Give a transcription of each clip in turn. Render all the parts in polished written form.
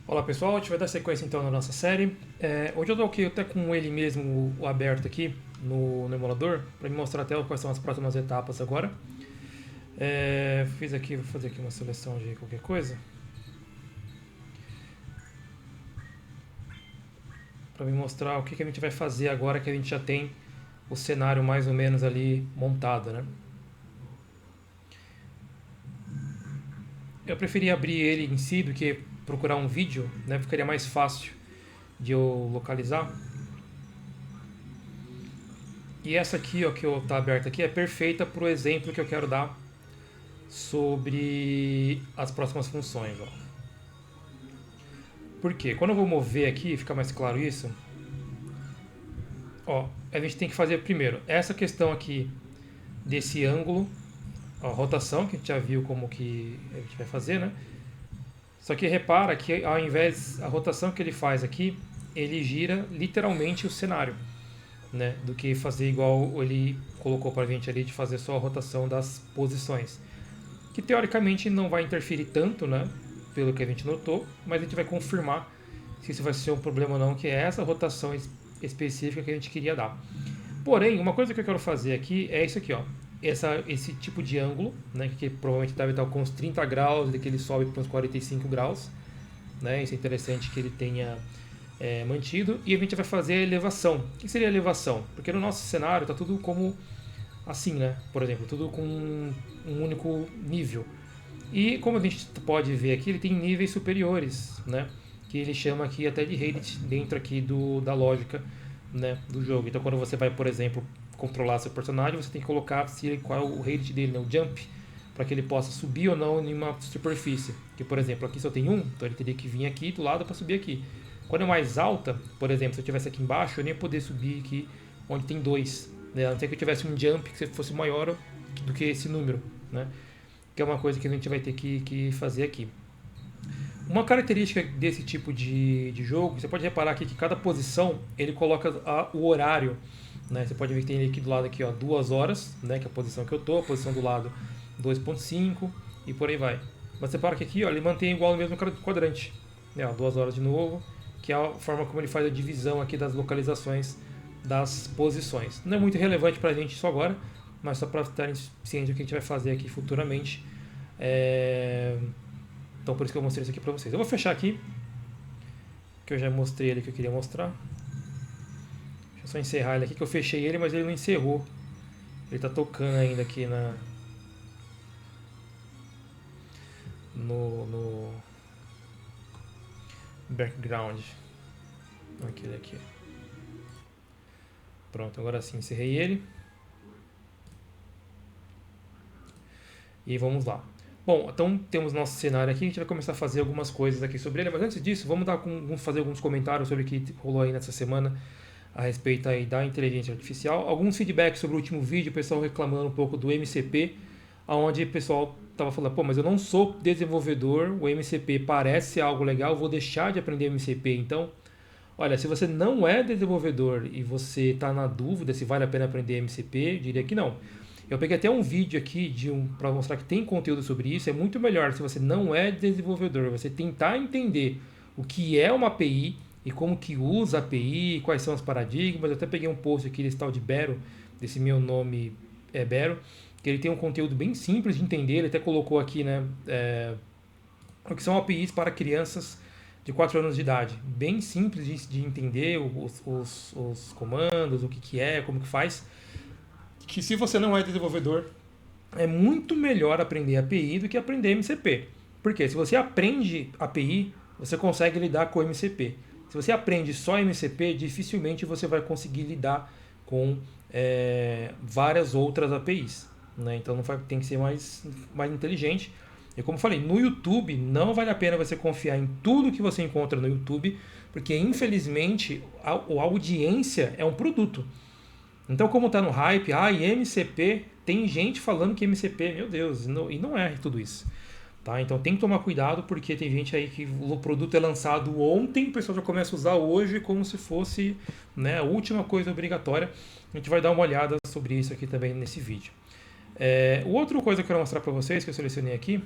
Olá pessoal, a gente vai dar sequência então na nossa série. Hoje eu estou aqui até com ele mesmo o aberto aqui no emulador, para me mostrar até quais são as próximas etapas agora. Vou fazer aqui uma seleção de qualquer coisa, para me mostrar o que a gente vai fazer agora que a gente já tem o cenário mais ou menos ali montado, né? Eu preferi abrir ele em si do que procurar um vídeo, né? Ficaria mais fácil de eu localizar. E essa aqui, ó, que está aberta aqui, é perfeita para o exemplo que eu quero dar sobre as próximas funções. Ó. Por quê? Quando eu vou mover aqui, fica mais claro isso, ó, a gente tem que fazer primeiro essa questão aqui desse ângulo, ó, rotação, que a gente já viu como que a gente vai fazer, né? Só que repara que ao invés a rotação que ele faz aqui, ele gira literalmente o cenário, né? Do que fazer igual ele colocou pra gente ali de fazer só a rotação das posições. Que teoricamente não vai interferir tanto, né? Pelo que a gente notou, mas a gente vai confirmar se isso vai ser um problema ou não, que é essa rotação específica que a gente queria dar. Porém, uma coisa que eu quero fazer aqui é isso aqui, ó. Esse tipo de ângulo, né, que provavelmente deve estar com uns 30 graus, de que ele sobe para uns 45 graus. Né, isso é interessante que ele tenha mantido. E a gente vai fazer a elevação. O que seria a elevação? Porque no nosso cenário está tudo como assim, né? Por exemplo, tudo com um único nível. E como a gente pode ver aqui, ele tem níveis superiores, né? Que ele chama aqui até de rate dentro aqui da lógica, né, do jogo. Então quando você vai, por exemplo, controlar seu personagem, você tem que colocar qual é o rate dele, né, o jump, para que ele possa subir ou não em uma superfície. Que, por exemplo, aqui só tem um, então ele teria que vir aqui do lado para subir aqui. Quando é mais alta, por exemplo, se eu estivesse aqui embaixo, eu nem ia poder subir aqui onde tem dois. Né? A não ser que eu tivesse um jump que fosse maior do que esse número. Né? Que é uma coisa que a gente vai ter que fazer aqui. Uma característica desse tipo de jogo, você pode reparar aqui que cada posição ele coloca o horário. Né? Você pode ver que tem aqui do lado aqui, ó, 2 horas, né, que é a posição que eu estou, a posição do lado 2.5 e por aí vai. Mas você para que aqui, ó, ele mantém igual no mesmo quadrante. Né, ó, 2 horas de novo, que é a forma como ele faz a divisão aqui das localizações das posições. Não é muito relevante para a gente isso agora, mas só para estarem cientes do que a gente vai fazer aqui futuramente. Então por isso que eu mostrei isso aqui para vocês. Eu vou fechar aqui, que eu já mostrei ele que eu queria mostrar. Deixa eu só encerrar ele aqui, que eu fechei ele, mas ele não encerrou. Ele está tocando ainda aqui no background. Aquele aqui. Pronto, agora sim, encerrei ele. E vamos lá. Bom, então temos nosso cenário aqui, a gente vai começar a fazer algumas coisas aqui sobre ele, mas antes disso, vamos fazer alguns comentários sobre o que rolou aí nessa semana a respeito aí da inteligência artificial. Alguns feedbacks sobre o último vídeo, o pessoal reclamando um pouco do MCP, onde o pessoal estava falando, pô, mas eu não sou desenvolvedor, o MCP parece algo legal, vou deixar de aprender MCP. Então, olha, se você não é desenvolvedor e você está na dúvida se vale a pena aprender MCP, eu diria que não. Eu peguei até um vídeo aqui para mostrar que tem conteúdo sobre isso. É muito melhor se você não é desenvolvedor, você tentar entender o que é uma API e como que usa a API, quais são os paradigmas. Eu até peguei um post aqui desse tal de Bero, desse meu nome é Bero, que ele tem um conteúdo bem simples de entender. Ele até colocou aqui, né, o que são APIs para crianças de 4 anos de idade. Bem simples de entender os comandos, o que é, como que faz. Que se você não é desenvolvedor, é muito melhor aprender API do que aprender MCP. Porque se você aprende API, você consegue lidar com MCP. Se você aprende só MCP, dificilmente você vai conseguir lidar com várias outras APIs. Né? Então tem que ser mais inteligente. E como eu falei, no YouTube não vale a pena você confiar em tudo que você encontra no YouTube, porque infelizmente a audiência é um produto. Então, como está no hype, e MCP, tem gente falando que MCP, meu Deus, e não é tudo isso. Tá? Então tem que tomar cuidado, porque tem gente aí que o produto é lançado ontem, o pessoal já começa a usar hoje como se fosse, né, a última coisa obrigatória. A gente vai dar uma olhada sobre isso aqui também nesse vídeo. Outra coisa que eu quero mostrar para vocês, que eu selecionei aqui,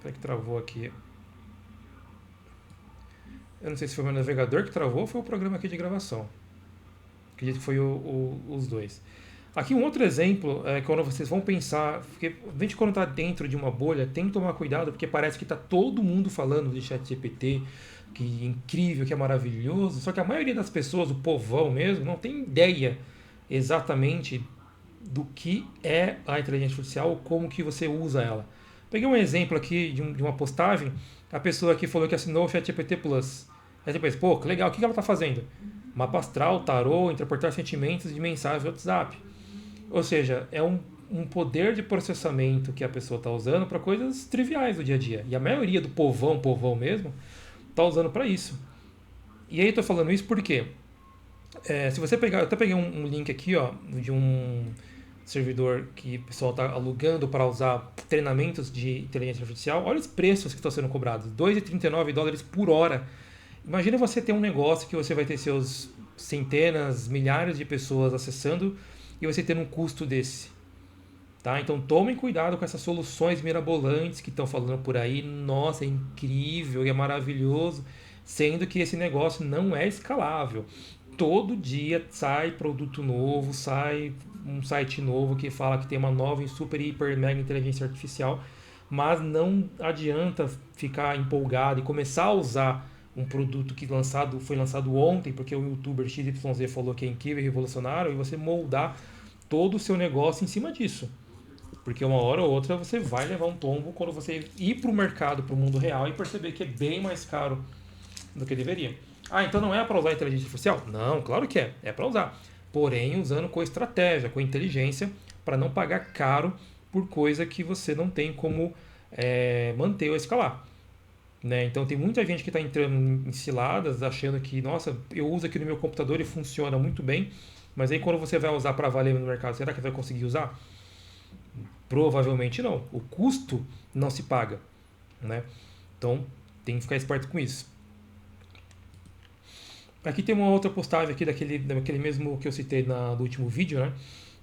Será que travou aqui? Eu não sei se foi o meu navegador que travou ou foi o programa aqui de gravação. Acredito que foi os dois. Aqui um outro exemplo é quando vocês vão pensar, porque a gente quando está dentro de uma bolha tem que tomar cuidado porque parece que está todo mundo falando de ChatGPT, que é incrível, que é maravilhoso, só que a maioria das pessoas, o povão mesmo, não tem ideia exatamente do que é a inteligência artificial ou como que você usa ela. Peguei um exemplo aqui de uma postagem, a pessoa que falou que assinou o ChatGPT Plus. Aí você pensa, pô, que legal, o que ela está fazendo? Mapa astral, tarô, interpretar sentimentos de mensagens do WhatsApp. Ou seja, é um poder de processamento que a pessoa está usando para coisas triviais do dia a dia. E a maioria do povão mesmo, está usando para isso. E aí eu estou falando isso porque, se você pegar, eu até peguei um link aqui, ó, de um servidor que o pessoal está alugando para usar treinamentos de inteligência artificial. Olha os preços que estão sendo cobrados: $2,39 por hora. Imagina você ter um negócio que você vai ter seus centenas, milhares de pessoas acessando e você ter um custo desse. Tá? Então tomem cuidado com essas soluções mirabolantes que estão falando por aí. Nossa, é incrível, é maravilhoso, sendo que esse negócio não é escalável. Todo dia sai produto novo, sai um site novo que fala que tem uma nova e super, hiper, mega inteligência artificial, mas não adianta ficar empolgado e começar a usar um produto que foi lançado ontem, porque o youtuber XYZ falou que é incrível e revolucionário, e você moldar todo o seu negócio em cima disso. Porque uma hora ou outra você vai levar um tombo quando você ir para o mercado, para o mundo real e perceber que é bem mais caro do que deveria. Ah, então não é para usar inteligência artificial? Não, claro que é. É para usar. Porém, usando com estratégia, com inteligência, para não pagar caro por coisa que você não tem como manter ou escalar. Né? Então tem muita gente que está entrando em ciladas achando que, nossa, eu uso aqui no meu computador e funciona muito bem, mas aí quando você vai usar para valer no mercado, será que vai conseguir usar? Provavelmente não. O custo não se paga. Né? Então tem que ficar esperto com isso. Aqui tem uma outra postagem aqui daquele mesmo que eu citei no último vídeo, né?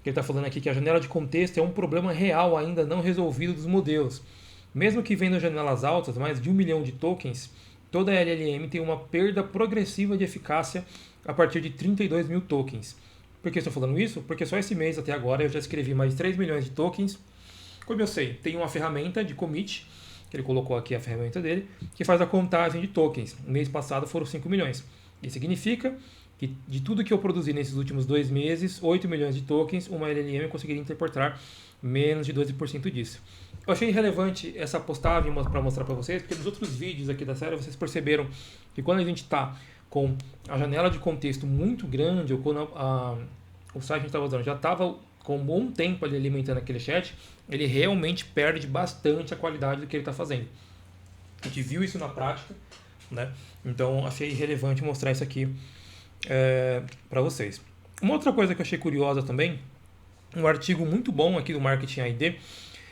Que ele está falando aqui que a janela de contexto é um problema real ainda não resolvido dos modelos. Mesmo que vendo janelas altas, mais de 1 milhão de tokens, toda LLM tem uma perda progressiva de eficácia a partir de 32 mil tokens. Por que estou falando isso? Porque só esse mês até agora eu já escrevi mais de 3 milhões de tokens. Como eu sei, tem uma ferramenta de commit, que ele colocou aqui a ferramenta dele, que faz a contagem de tokens. No mês passado foram 5 milhões. Isso significa que de tudo que eu produzi nesses últimos 2 meses, 8 milhões de tokens, uma LLM conseguiria interpretar menos de 12% disso. Eu achei relevante essa postagem para mostrar para vocês, porque nos outros vídeos aqui da série vocês perceberam que quando a gente está com a janela de contexto muito grande, ou quando o site que a gente estava usando já estava com um bom tempo ali alimentando aquele chat, ele realmente perde bastante a qualidade do que ele está fazendo. A gente viu isso na prática, né? Então achei relevante mostrar isso aqui para vocês. Uma outra coisa que eu achei curiosa também, um artigo muito bom aqui do Marketing ID,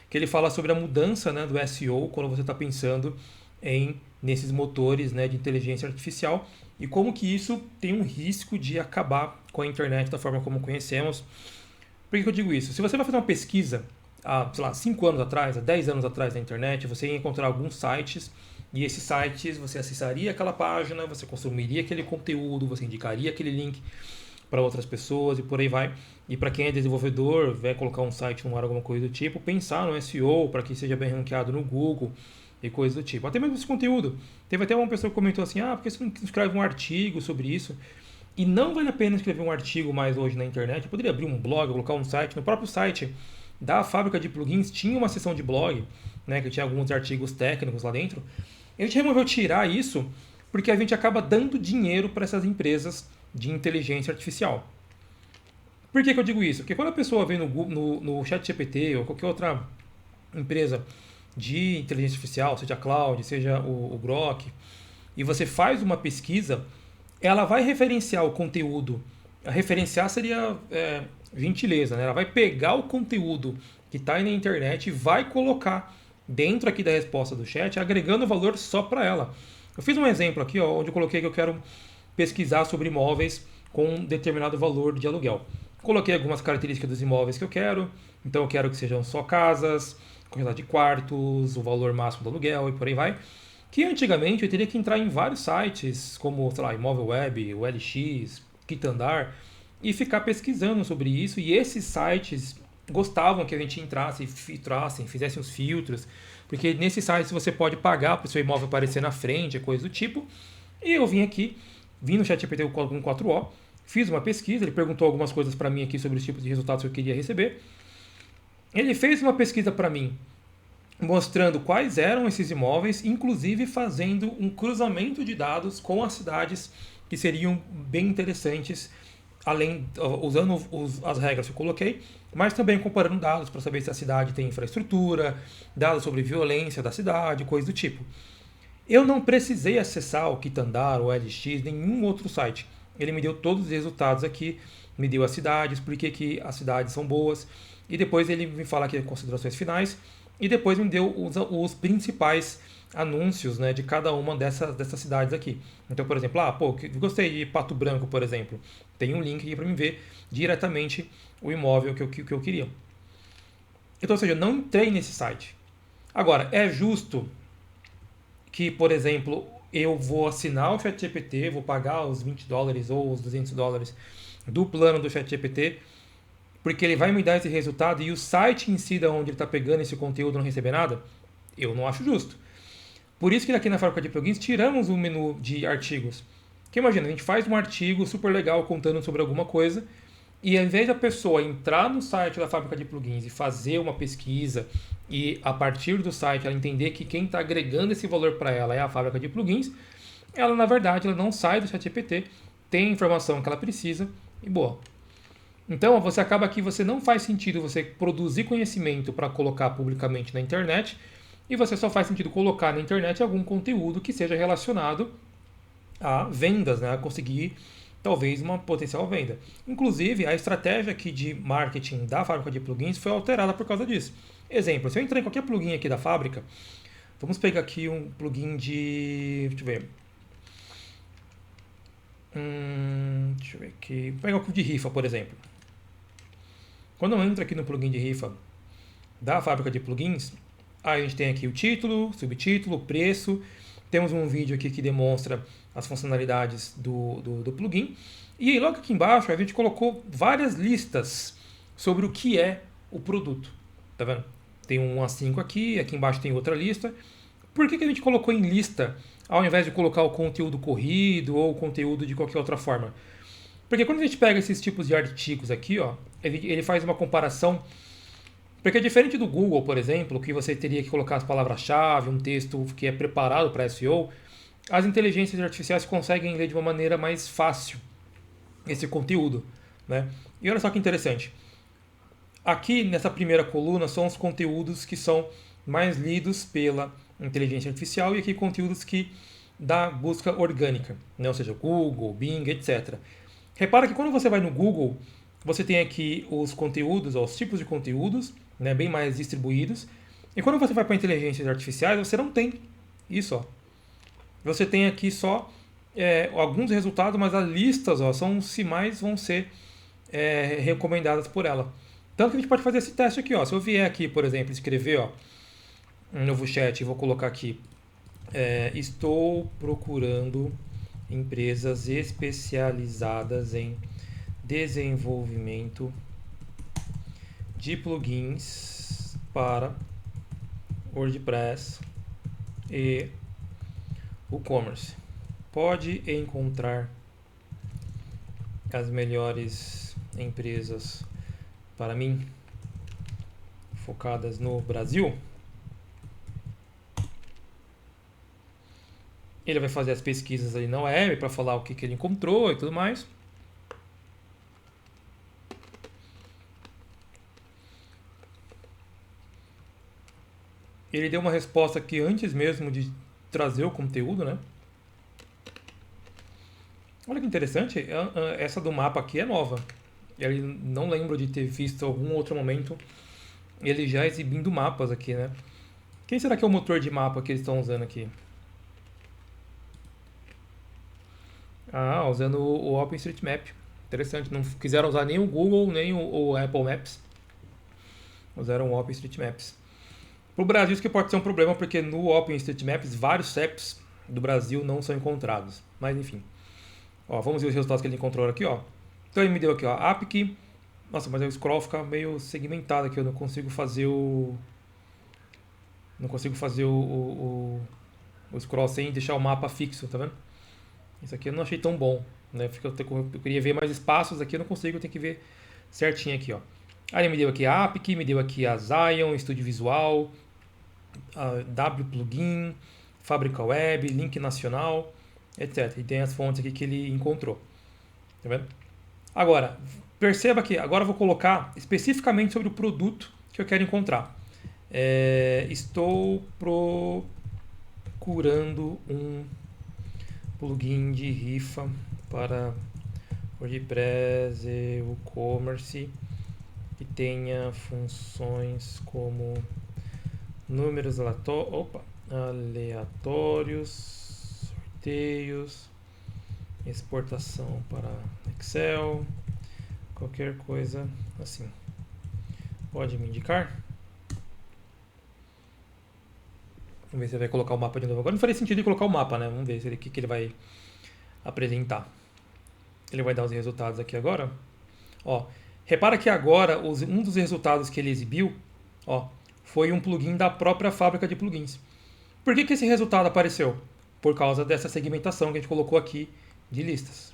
que ele fala sobre a mudança, né, do SEO quando você está pensando nesses motores, né, de inteligência artificial e como que isso tem um risco de acabar com a internet da forma como conhecemos. Por que eu digo isso? Se você vai fazer uma pesquisa há, sei lá, 5 anos atrás, há 10 anos atrás na internet, você ia encontrar alguns sites e esses sites você acessaria aquela página, você consumiria aquele conteúdo, você indicaria aquele link para outras pessoas e por aí vai. E para quem é desenvolvedor, vai colocar um site no ar, alguma coisa do tipo, pensar no SEO para que seja bem ranqueado no Google e coisas do tipo. Até mesmo esse conteúdo. Teve até uma pessoa que comentou assim, por que você não escreve um artigo sobre isso? E não vale a pena escrever um artigo mais hoje na internet. Eu poderia abrir um blog, colocar um site. No próprio site da fábrica de plugins tinha uma seção de blog, né, que tinha alguns artigos técnicos lá dentro. A gente resolveu tirar isso porque a gente acaba dando dinheiro para essas empresas de inteligência artificial. Por que eu digo isso? Porque quando a pessoa vem no ChatGPT ou qualquer outra empresa de inteligência artificial, seja a Cloud, seja o Grok, e você faz uma pesquisa, ela vai referenciar o conteúdo. A referenciar seria gentileza, né? Ela vai pegar o conteúdo que está aí na internet e vai colocar dentro aqui da resposta do chat, agregando valor só para ela. Eu fiz um exemplo aqui, ó, onde eu coloquei que eu quero pesquisar sobre imóveis com um determinado valor de aluguel. Coloquei algumas características dos imóveis que eu quero. Então eu quero que sejam só casas, quantidade de quartos, o valor máximo do aluguel e por aí vai. Que antigamente eu teria que entrar em vários sites, como, sei lá, Imóvel Web, o LX, Quitandar, e ficar pesquisando sobre isso. E esses sites gostavam que a gente entrasse, filtrassem, fizessem os filtros, porque nesses sites você pode pagar para o seu imóvel aparecer na frente, coisa do tipo. E eu vim no ChatGPT com 4O, fiz uma pesquisa, ele perguntou algumas coisas para mim aqui sobre os tipos de resultados que eu queria receber. Ele fez uma pesquisa para mim mostrando quais eram esses imóveis, inclusive fazendo um cruzamento de dados com as cidades que seriam bem interessantes, além usando as regras que eu coloquei, mas também comparando dados para saber se a cidade tem infraestrutura, dados sobre violência da cidade, coisa do tipo. Eu não precisei acessar o Quitandar, o LX, nenhum outro site. Ele me deu todos os resultados aqui, me deu as cidades, por que as cidades são boas, e depois ele me fala aqui as considerações finais, e depois me deu os principais anúncios, né, de cada uma dessas cidades aqui. Então, por exemplo, gostei de Pato Branco, por exemplo. Tem um link aqui para me ver diretamente o imóvel que eu queria. Então, ou seja, eu não entrei nesse site. Agora, é justo que, por exemplo, eu vou assinar o ChatGPT, vou pagar os $20 ou os $200 do plano do ChatGPT, porque ele vai me dar esse resultado e o site em si, de onde ele está pegando esse conteúdo, não receber nada? Eu não acho justo. Por isso que aqui na fábrica de plugins tiramos o menu de artigos. Porque imagina, a gente faz um artigo super legal contando sobre alguma coisa e ao invés da pessoa entrar no site da fábrica de plugins e fazer uma pesquisa e a partir do site ela entender que quem está agregando esse valor para ela é a fábrica de plugins, ela na verdade ela não sai do ChatGPT, tem a informação que ela precisa e boa. Então, você acaba que você não faz sentido você produzir conhecimento para colocar publicamente na internet e você só faz sentido colocar na internet algum conteúdo que seja relacionado a vendas, né? A conseguir talvez uma potencial venda. Inclusive, a estratégia aqui de marketing da fábrica de plugins foi alterada por causa disso. Exemplo, se eu entrar em qualquer plugin aqui da fábrica, vamos pegar aqui um plugin de... deixa eu ver. Deixa eu ver aqui. Vou pegar o de rifa, por exemplo. Quando eu entro aqui no plugin de rifa da fábrica de plugins, aí a gente tem aqui o título, subtítulo, preço. Temos um vídeo aqui que demonstra as funcionalidades do plugin. E aí, logo aqui embaixo, a gente colocou várias listas sobre o que é o produto. Tá vendo? Tem um A5 aqui embaixo tem outra lista. Por que a gente colocou em lista, ao invés de colocar o conteúdo corrido ou o conteúdo de qualquer outra forma? Porque quando a gente pega esses tipos de artigos aqui, ó, ele faz uma comparação. Porque é diferente do Google, por exemplo, que você teria que colocar as palavras-chave, um texto que é preparado para SEO, as inteligências artificiais conseguem ler de uma maneira mais fácil esse conteúdo, né? E olha só que interessante. Aqui nessa primeira coluna são os conteúdos que são mais lidos pela inteligência artificial e aqui conteúdos que da busca orgânica, né? Ou seja, Google, Bing, etc. Repara que quando você vai no Google, você tem aqui os conteúdos, os tipos de conteúdos, né, bem mais distribuídos. E quando você vai para inteligências artificiais, você não tem isso. Ó. Você tem aqui só alguns resultados, mas as listas são os que mais vão ser recomendadas por ela. Tanto que a gente pode fazer esse teste aqui. Ó. Se eu vier aqui, por exemplo, escrever um novo chat e vou colocar aqui, estou procurando empresas especializadas em desenvolvimento de plugins para WordPress e WooCommerce. Pode encontrar as melhores empresas para mim, focadas no Brasil. Ele vai fazer as pesquisas ali na web para falar o que ele encontrou e tudo mais. Ele deu uma resposta aqui antes mesmo de trazer o conteúdo, né? Olha que interessante, essa do mapa aqui é nova. Eu não lembro de ter visto algum outro momento ele já exibindo mapas aqui, né? Quem será que é o motor de mapa que eles estão usando aqui? Usando o OpenStreetMap. Interessante, não quiseram usar nem o Google, nem o Apple Maps. Usaram o OpenStreetMaps. Para o Brasil isso que pode ser um problema, porque no OpenStreetMaps vários CEPs do Brasil não são encontrados. Mas enfim. Ó, vamos ver os resultados que ele encontrou aqui, ó. Então ele me deu aqui, ó, APIC. Nossa, mas o scroll fica meio segmentado aqui, eu não consigo fazer o... Não consigo fazer o scroll sem deixar o mapa fixo, tá vendo? Isso aqui eu não achei tão bom, né? Eu queria ver mais espaços aqui, eu não consigo, eu tenho que ver certinho aqui, ó. Aí ele me deu aqui a APIC, me deu aqui a Zion, Estúdio Visual, a W Plugin, Fábrica Web, Link Nacional, etc. E tem as fontes aqui que ele encontrou. Tá vendo? Agora, perceba que agora eu vou colocar especificamente sobre o produto que eu quero encontrar. Estou procurando um plugin de rifa para WordPress e WooCommerce que tenha funções como números aleatórios, sorteios, exportação para Excel, qualquer coisa assim. Pode me indicar? Vamos ver se ele vai colocar o mapa de novo. Agora não faria sentido ele colocar o mapa, né? Vamos ver o que ele vai apresentar. Ele vai dar os resultados aqui agora. Ó, repara que agora um dos resultados que ele exibiu, ó, foi um plugin da própria fábrica de plugins. Por que esse resultado apareceu? Por causa dessa segmentação que a gente colocou aqui de listas.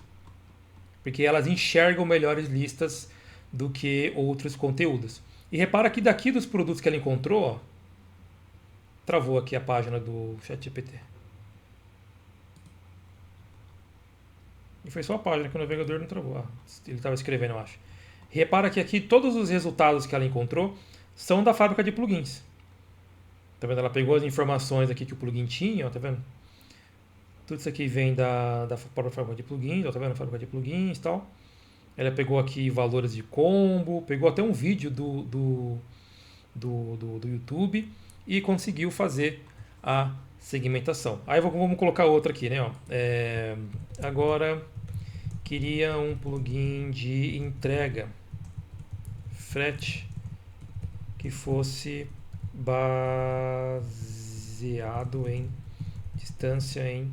Porque elas enxergam melhores listas do que outros conteúdos. E repara que daqui dos produtos que ela encontrou, ó, travou aqui a página do ChatGPT. E foi só a página que o navegador não travou. Ele estava escrevendo, eu acho. Repara que aqui todos os resultados que ela encontrou são da fábrica de plugins. Tá vendo? Ela pegou as informações aqui que o plugin tinha, ó, tá vendo? Tudo isso aqui vem da própria fábrica de plugins, ó, tá vendo? A fábrica de plugins e tal. Ela pegou aqui valores de combo, pegou até um vídeo do YouTube e conseguiu fazer a segmentação. Aí vamos colocar outra aqui, né? Ó. Agora queria um plugin de entrega frete que fosse baseado em distância em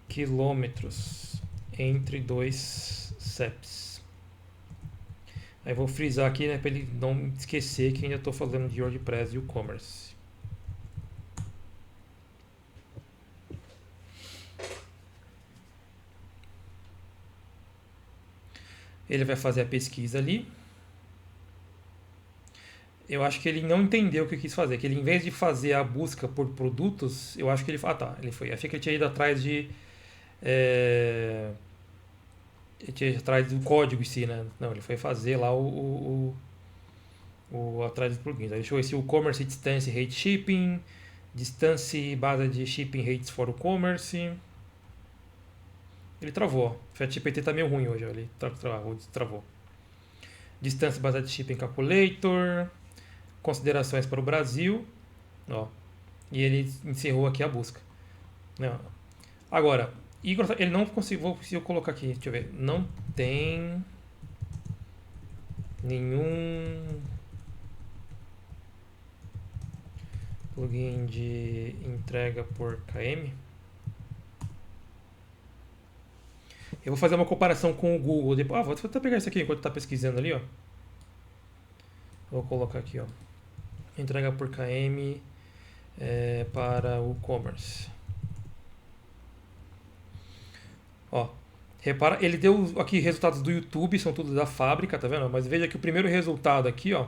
quilômetros entre dois CEPs. Aí vou frisar aqui, né, para ele não esquecer que ainda estou falando de WordPress e WooCommerce. Ele vai fazer a pesquisa ali. Eu acho que ele não entendeu o que eu quis fazer. Que ele, em vez de fazer a busca por produtos, eu acho que ele... Ah, tá. Ele foi. Achei que ele tinha ido atrás de... Ele tinha ido atrás do código em si, né? Não, ele foi fazer lá atrás dos plugins. Aí deixou esse WooCommerce Distance Rate Shipping, Distance base de Shipping Rates for WooCommerce. Ele travou. O ChatGPT tá meio ruim hoje, ó. Ele travou. Distância base de Shipping Calculator, considerações para o Brasil, ó. E ele encerrou aqui a busca. Agora, ele não conseguiu. Se eu colocar aqui, deixa eu ver. Não tem nenhum plugin de entrega por KM. Eu vou fazer uma comparação com o Google. Depois, vou até pegar isso aqui enquanto está pesquisando ali, ó. Vou colocar aqui, ó. Entrega por KM para o e-commerce. Ó, repara, ele deu aqui resultados do YouTube, são tudo da fábrica, tá vendo? Mas veja que o primeiro resultado aqui, ó,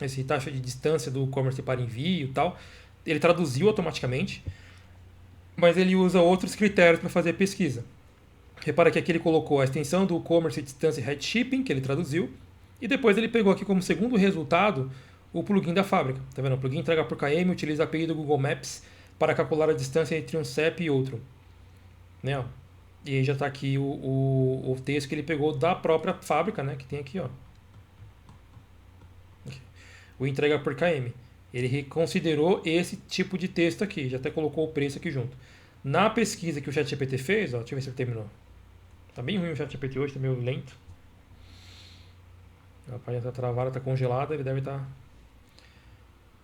esse taxa de distância do e-commerce para envio e tal, ele traduziu automaticamente, mas ele usa outros critérios para fazer a pesquisa. Repara que aqui ele colocou a extensão do e-commerce distância rate shipping, que ele traduziu, e depois ele pegou aqui como segundo resultado o plugin da fábrica. Tá vendo? O plugin entrega por KM utiliza a API do Google Maps para calcular a distância entre um CEP e outro. Né? E aí já está aqui o texto que ele pegou da própria fábrica, né? Que tem aqui, ó. O entrega por KM. Ele reconsiderou esse tipo de texto aqui, já até colocou o preço aqui junto. Na pesquisa que o ChatGPT fez, ó, deixa eu ver se ele terminou. Tá bem ruim o ChatGPT hoje, tá meio lento. A página tá travada, tá congelada, ele deve estar...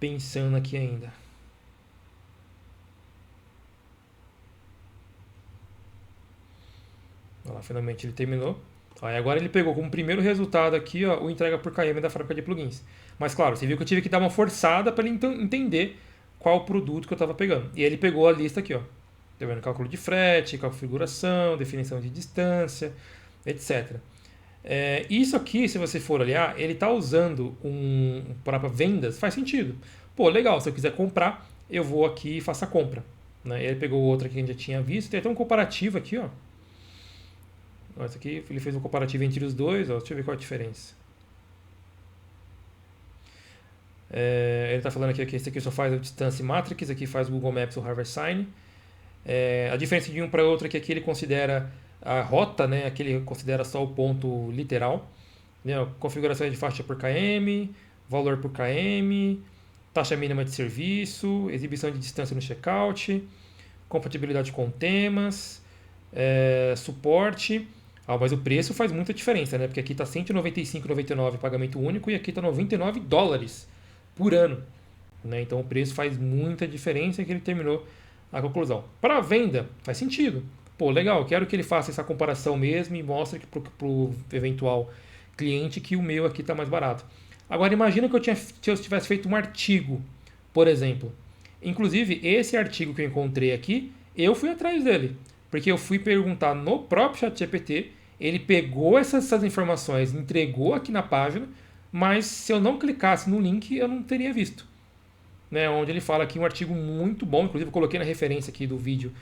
pensando aqui ainda. Olha lá, finalmente ele terminou. Aí agora ele pegou como primeiro resultado aqui, ó, o entrega por KM da fábrica de plugins. Mas claro, você viu que eu tive que dar uma forçada para ele entender qual o produto que eu estava pegando. E ele pegou a lista aqui, ó. Tá vendo? Cálculo de frete, configuração, definição de distância, etc. Isso aqui, se você for olhar, ele está usando para vendas, faz sentido. Pô, legal, se eu quiser comprar, eu vou aqui e faço a compra. Né? Ele pegou outra que a gente já tinha visto, tem até um comparativo aqui, ó. Esse aqui ele fez um comparativo entre os dois, ó. Deixa eu ver qual a diferença. Ele está falando aqui que esse aqui só faz a distância Matrix, aqui faz o Google Maps ou Harvard Sign. A diferença de um para outro é que aqui ele considera a rota, né? Aqui ele considera só o ponto literal. Né? Configuração de faixa por km, valor por km, taxa mínima de serviço, exibição de distância no checkout, compatibilidade com temas, suporte. Mas o preço faz muita diferença, né? Porque aqui está R$ 195,99 pagamento único e aqui está $99 por ano. Né? Então o preço faz muita diferença, que ele terminou a conclusão. Para a venda, faz sentido. Pô, legal, quero que ele faça essa comparação mesmo e mostre para o eventual cliente que o meu aqui está mais barato. Agora imagina que eu tivesse feito um artigo, por exemplo. Inclusive, esse artigo que eu encontrei aqui, eu fui atrás dele. Porque eu fui perguntar no próprio ChatGPT, ele pegou essas informações, entregou aqui na página, mas se eu não clicasse no link, eu não teria visto. Né, onde ele fala aqui um artigo muito bom, inclusive eu coloquei na referência aqui do vídeo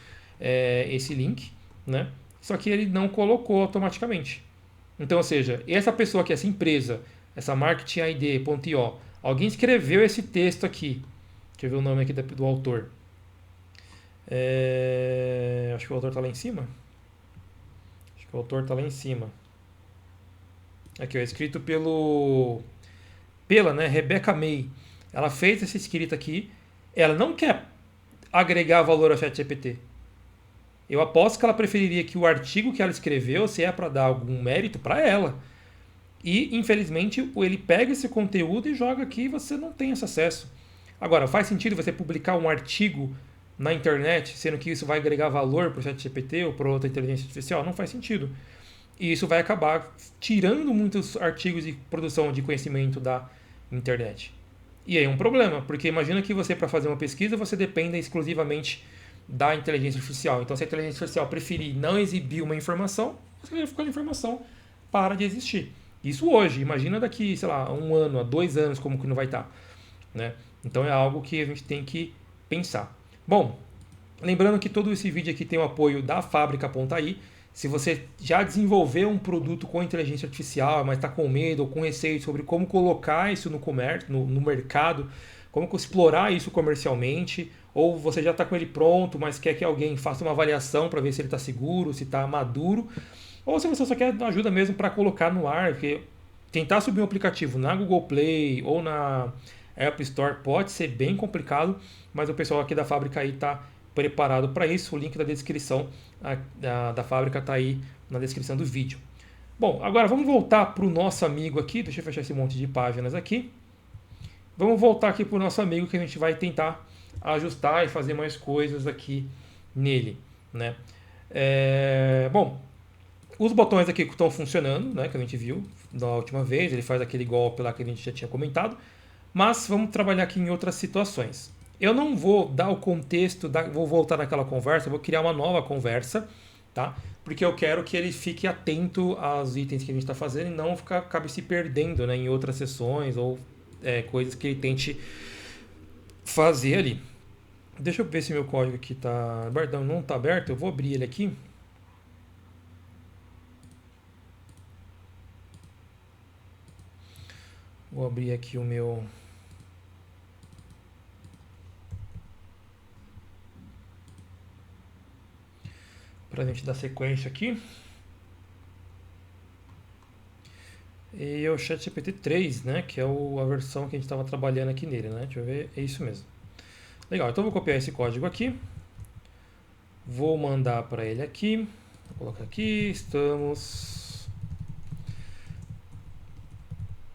esse link, né? Só que ele não colocou automaticamente. Então, ou seja, essa pessoa aqui, essa empresa, essa marketing.id.io, alguém escreveu esse texto aqui. Deixa eu ver o nome aqui do autor. Acho que o autor está lá em cima. Acho que o autor está lá em cima. Aqui, ó, escrito pela, né, Rebecca May. Ela fez essa escrita aqui. Ela não quer agregar valor ao ChatGPT. Eu aposto que ela preferiria que o artigo que ela escreveu, se é para dar algum mérito, para ela. E, infelizmente, ele pega esse conteúdo e joga aqui e você não tem esse acesso. Agora, faz sentido você publicar um artigo na internet, sendo que isso vai agregar valor para o ChatGPT ou para outra inteligência artificial? Não faz sentido. E isso vai acabar tirando muitos artigos de produção de conhecimento da internet. E aí é um problema, porque imagina que você, para fazer uma pesquisa, você dependa exclusivamente da inteligência artificial. Então, se a inteligência artificial preferir não exibir uma informação, aquela informação para de existir. Isso hoje. Imagina daqui, sei lá, 1 ano, a 2 anos, como que não vai estar. Né? Então, é algo que a gente tem que pensar. Bom, lembrando que todo esse vídeo aqui tem o apoio da Fábrica.ai. Se você já desenvolveu um produto com inteligência artificial, mas está com medo ou com receio sobre como colocar isso no comércio, no mercado, como explorar isso comercialmente, ou você já está com ele pronto, mas quer que alguém faça uma avaliação para ver se ele está seguro, se está maduro, ou se você só quer ajuda mesmo para colocar no ar, porque tentar subir um aplicativo na Google Play ou na App Store pode ser bem complicado, mas o pessoal aqui da Fábrica aí está preparado para isso. O link da descrição da fábrica está aí na descrição do vídeo. Bom, agora vamos voltar para o nosso amigo aqui. Deixa eu fechar esse monte de páginas aqui. Vamos voltar aqui para o nosso amigo, que a gente vai tentar ajustar e fazer mais coisas aqui nele, né? Bom, os botões aqui que estão funcionando, né, que a gente viu da última vez. Ele faz aquele golpe lá que a gente já tinha comentado. Mas vamos trabalhar aqui em outras situações. Eu não vou dar o contexto, vou voltar naquela conversa, vou criar uma nova conversa, tá? Porque eu quero que ele fique atento aos itens que a gente está fazendo e não acabe se perdendo, né, em outras sessões ou coisas que ele tente fazer ali. Deixa eu ver se meu código aqui está aberto. Não está aberto, eu vou abrir ele aqui. Vou abrir aqui o meu... para a gente dar sequência aqui. E é o ChatGPT 3, né? Que é a versão que a gente estava trabalhando aqui nele, né? Deixa eu ver, é isso mesmo. Legal, então eu vou copiar esse código aqui. Vou mandar para ele aqui. Vou colocar aqui, estamos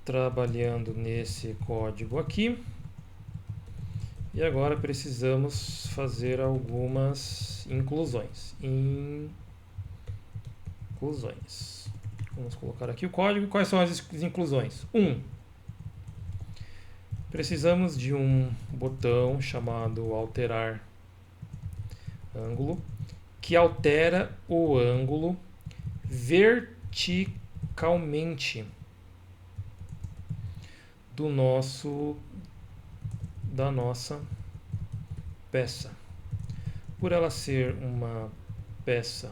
trabalhando nesse código aqui. E agora precisamos fazer algumas inclusões. Inclusões. Vamos colocar aqui o código. Quais são as inclusões? 1. Precisamos de um botão chamado alterar ângulo, que altera o ângulo verticalmente da nossa peça. Por ela ser uma peça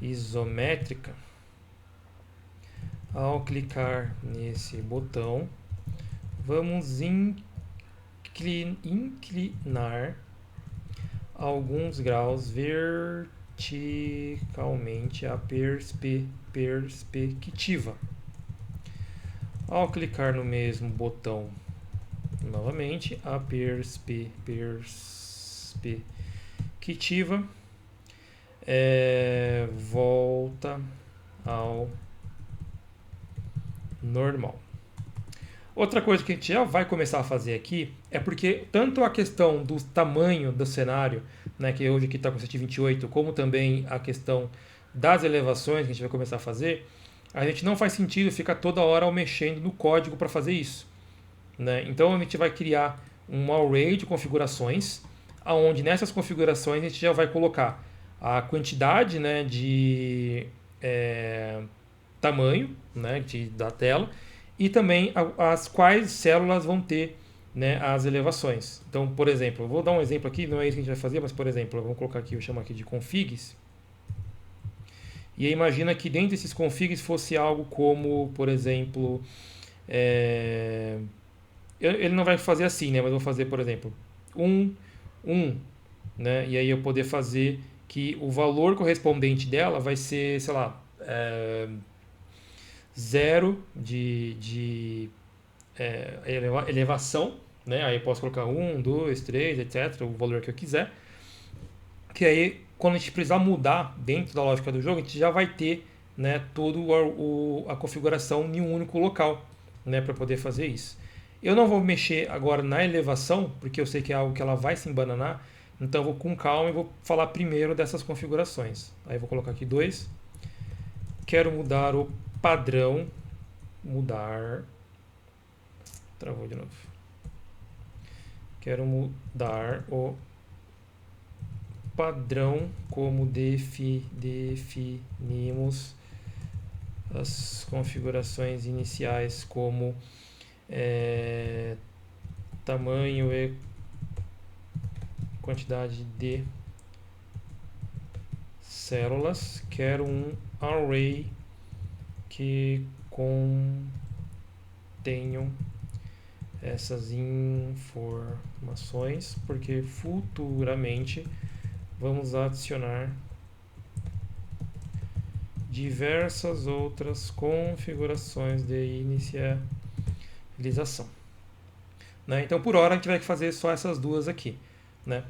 isométrica, ao clicar nesse botão, vamos inclinar alguns graus verticalmente a perspectiva. Ao clicar no mesmo botão novamente, a perspectiva volta ao normal. Outra coisa que a gente já vai começar a fazer aqui é porque tanto a questão do tamanho do cenário, né, que hoje aqui está com 128, como também a questão das elevações que a gente vai começar a fazer, a gente não faz sentido ficar toda hora mexendo no código para fazer isso, né? Então a gente vai criar um array de configurações, onde nessas configurações a gente já vai colocar a quantidade, né, de tamanho, né, da tela, e também as quais células vão ter, né, as elevações. Então, por exemplo, eu vou dar um exemplo aqui, não é isso que a gente vai fazer, mas por exemplo, vamos colocar aqui, eu chamo aqui de configs. E aí imagina que dentro desses configs fosse algo como, por exemplo, ele não vai fazer assim, né, mas eu vou fazer, por exemplo, 1, né, e aí eu poder fazer que o valor correspondente dela vai ser, sei lá, 0 de elevação, né? Aí eu posso colocar 1, 2, 3, etc., o valor que eu quiser. Que aí, quando a gente precisar mudar dentro da lógica do jogo, a gente já vai ter, né, toda a configuração em um único local, né, para poder fazer isso. Eu não vou mexer agora na elevação, porque eu sei que é algo que ela vai se embananar, então eu vou com calma e vou falar primeiro dessas configurações. Aí eu vou colocar aqui 2. Quero mudar o padrão, travou de novo. Quero mudar o padrão como definimos as configurações iniciais como tamanho e quantidade de células. Quero um array que contenham essas informações, porque futuramente vamos adicionar diversas outras configurações de inicialização, né? Então, por hora, a gente vai fazer só essas duas aqui, né?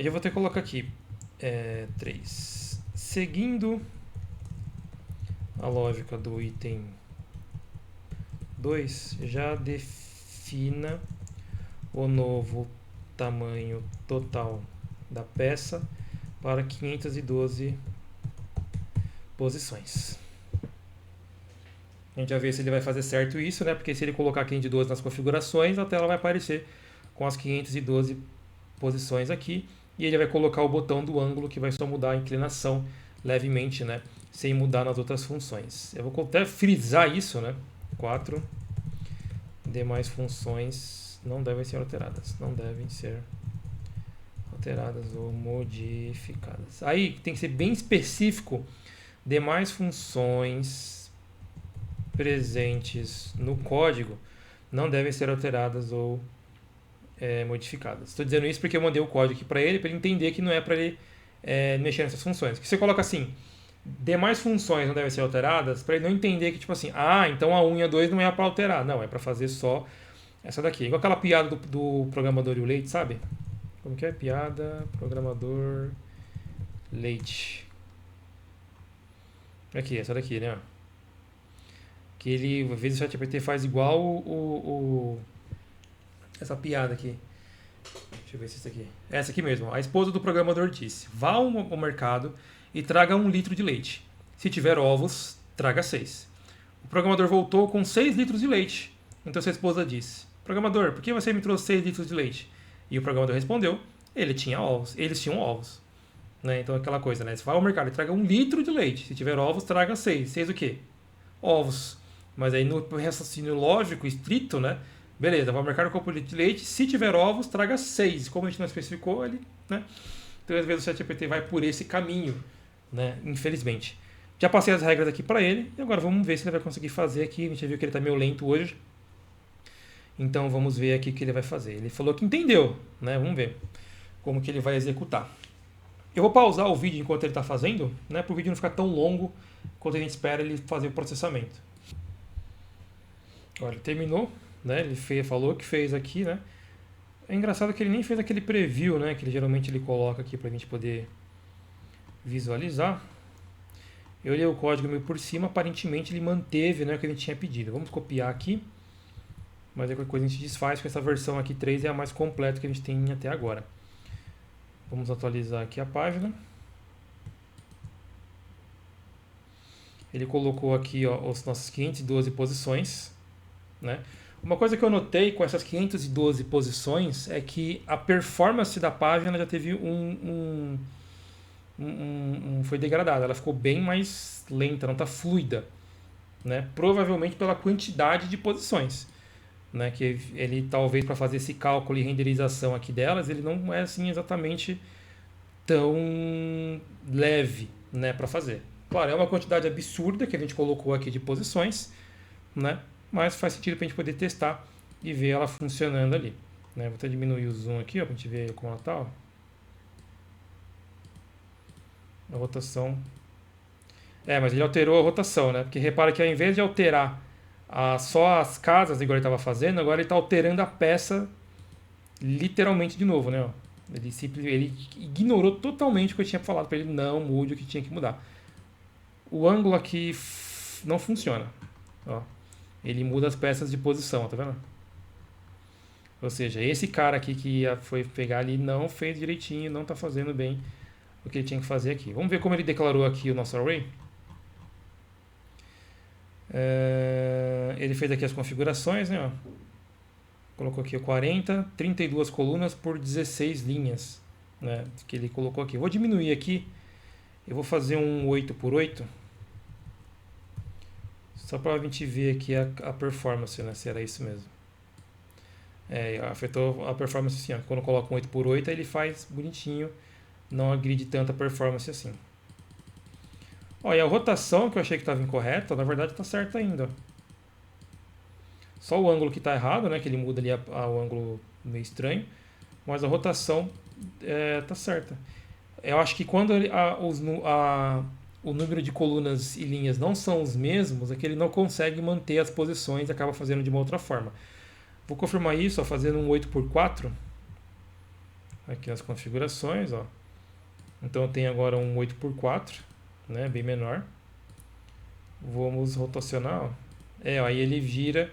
Eu vou ter que colocar aqui 3. Seguindo a lógica do item 2, já defina o novo tamanho total da peça para 512 posições. A gente vai ver se ele vai fazer certo isso, né? Porque se ele colocar 512 nas configurações, a tela vai aparecer com as 512 posições aqui, e ele vai colocar o botão do ângulo, que vai só mudar a inclinação levemente, né? Sem mudar nas outras funções. Eu vou até frisar isso, né? 4 demais funções não devem ser alteradas. Não devem ser alteradas ou modificadas. Aí tem que ser bem específico. Demais funções presentes no código não devem ser alteradas ou modificadas. Estou dizendo isso porque eu mandei o código aqui para ele entender que não é para ele mexer nessas funções. Que você coloca assim, demais funções não devem ser alteradas, para ele não entender que, tipo assim, então a 1 e a 2 não é para alterar. Não, é para fazer só essa daqui. Igual aquela piada do programador e o leite, sabe? Como que é? Piada, programador, leite. Aqui, essa daqui, né? Que ele, às vezes o ChatGPT faz igual essa piada aqui. Deixa eu ver se é essa aqui. Essa aqui mesmo. A esposa do programador disse: vá ao mercado e traga 1 litro de leite. Se tiver ovos, traga 6. O programador voltou com 6 litros de leite. Então sua esposa disse: programador, por que você me trouxe 6 litros de leite? E o programador respondeu: eles tinham ovos. Né? Então aquela coisa, né? Você vai ao mercado e traga 1 litro de leite. Se tiver ovos, traga 6. 6 o quê? Ovos. Mas aí no raciocínio lógico, estrito, né? Beleza, vai ao mercado e compra 1 litro de leite. Se tiver ovos, traga 6. Como a gente não especificou, ele, né? Então às vezes o ChatGPT vai por esse caminho, né? Infelizmente. Já passei as regras aqui para ele e agora vamos ver se ele vai conseguir fazer aqui. A gente viu que ele está meio lento hoje. Então vamos ver aqui o que ele vai fazer. Ele falou que entendeu, né? Vamos ver como que ele vai executar. Eu vou pausar o vídeo enquanto ele está fazendo, né? Para o vídeo não ficar tão longo enquanto a gente espera ele fazer o processamento. Olha, ele terminou, né? Ele falou que fez aqui, né? É engraçado que ele nem fez aquele preview, né? Que geralmente ele coloca aqui para a gente poder visualizar. Eu olhei o código meio por cima, aparentemente ele manteve, né, o que a gente tinha pedido. Vamos copiar aqui, mas aí qualquer coisa a gente desfaz, com essa versão aqui 3 é a mais completa que a gente tem até agora. Vamos atualizar aqui a página. Ele colocou aqui, ó, as nossas 512 posições, né? Uma coisa que eu notei com essas 512 posições é que a performance da página já teve foi degradada, ela ficou bem mais lenta, não está fluida, né? Provavelmente pela quantidade de posições, né? Que ele talvez para fazer esse cálculo e renderização aqui delas, ele não é assim exatamente tão leve, né, para fazer. Claro, é uma quantidade absurda que a gente colocou aqui de posições, né? Mas faz sentido para a gente poder testar e ver ela funcionando ali, né? Vou até diminuir o zoom aqui, ó, para a gente ver como ela está, ó. A rotação. Mas ele alterou a rotação, né? Porque repara que ao invés de alterar só as casas, igual ele estava fazendo, agora ele está alterando a peça literalmente de novo, né? Ele ignorou totalmente o que eu tinha falado para ele, não mude o que tinha que mudar. O ângulo aqui não funciona. Ó. Ele muda as peças de posição, tá vendo? Ou seja, esse cara aqui que foi pegar ali não fez direitinho, não está fazendo bem o que ele tinha que fazer aqui. Vamos ver como ele declarou aqui o nosso array. Ele fez aqui as configurações, né? Ó. Colocou aqui 40, 32 colunas por 16 linhas, né? Que ele colocou aqui. Eu vou diminuir aqui. Eu vou fazer um 8 por 8. Só para a gente ver aqui a performance, né? Se era isso mesmo. Afetou a performance assim, ó. Quando eu coloco um 8 por 8, ele faz bonitinho. Não agride tanta performance assim. Ó, e a rotação que eu achei que estava incorreta, na verdade está certa ainda. Só o ângulo que está errado, né? Que ele muda ali o ângulo meio estranho. Mas a rotação está certa. Eu acho que quando o número de colunas e linhas não são os mesmos, é que ele não consegue manter as posições e acaba fazendo de uma outra forma. Vou confirmar isso, ó, fazendo um 8 por 4. Aqui nas configurações, ó. Então eu tenho agora um 8 por 4, né, bem menor. Vamos rotacionar, ó. Aí ele gira,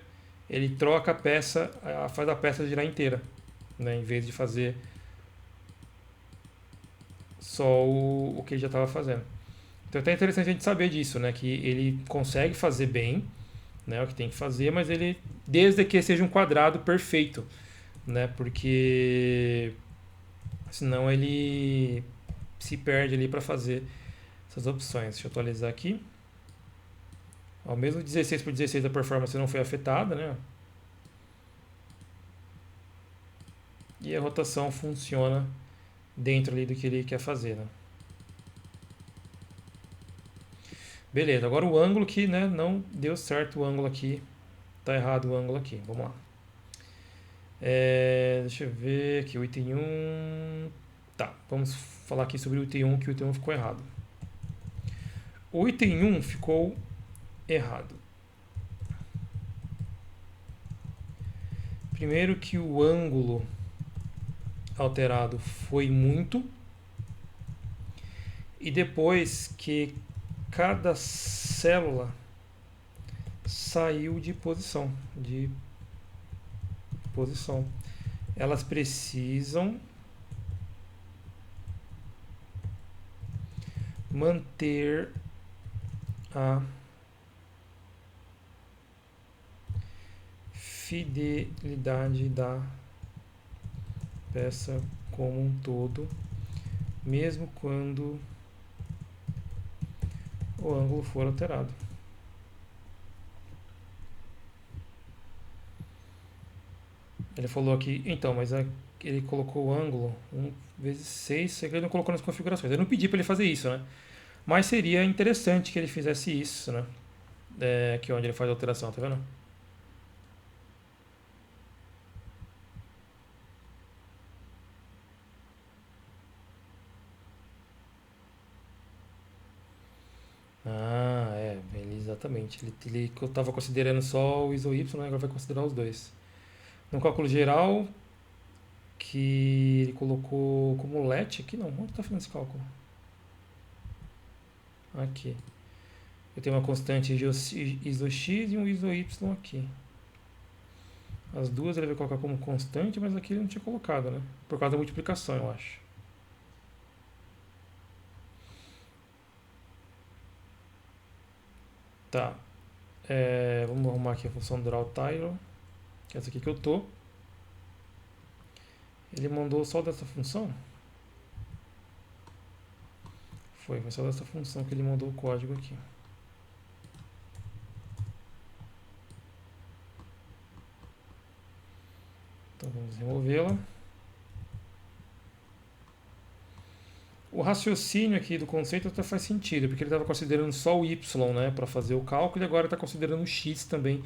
ele troca a peça, faz a peça girar inteira, né, em vez de fazer só o que ele já estava fazendo. Então é até interessante a gente saber disso, né, que ele consegue fazer bem, né, o que tem que fazer, mas ele, desde que seja um quadrado perfeito, né, porque senão ele se perde ali para fazer essas opções. Deixa eu atualizar aqui. Ao mesmo 16 por 16 a performance não foi afetada, né? E a rotação funciona dentro ali do que ele quer fazer, né? Beleza, agora o ângulo que, né, não deu certo o ângulo aqui. Tá errado o ângulo aqui. Vamos lá. Deixa eu ver aqui, o item 1. Tá, vamos falar aqui sobre o item 1, que o item 1 ficou errado. O item 1 ficou errado. Primeiro que o ângulo alterado foi muito. E depois que cada célula saiu de posição. elas precisam manter a fidelidade da peça como um todo, mesmo quando o ângulo for alterado. Ele falou aqui, então, mas ele colocou o ângulo 1 vezes 6, só que ele não colocou nas configurações. Eu não pedi para ele fazer isso, né? Mas seria interessante que ele fizesse isso, né? Aqui onde ele faz a alteração, tá vendo? Exatamente. Ele estava considerando só o ISO Y, né? Agora vai considerar os dois. No cálculo geral, que ele colocou como LET aqui, não. Onde está fazendo esse cálculo? Aqui. Eu tenho uma constante ISO X e um ISO Y aqui. As duas ele vai colocar como constante, mas aqui ele não tinha colocado, né? Por causa da multiplicação, eu acho. Tá. Vamos arrumar aqui a função drawTitle, que é essa aqui que eu tô. Ele mandou só dessa função? Foi só dessa função que ele mandou o código aqui. Então vamos removê-la. O raciocínio aqui do conceito até faz sentido, porque ele estava considerando só o y, né, para fazer o cálculo, e agora está considerando o x também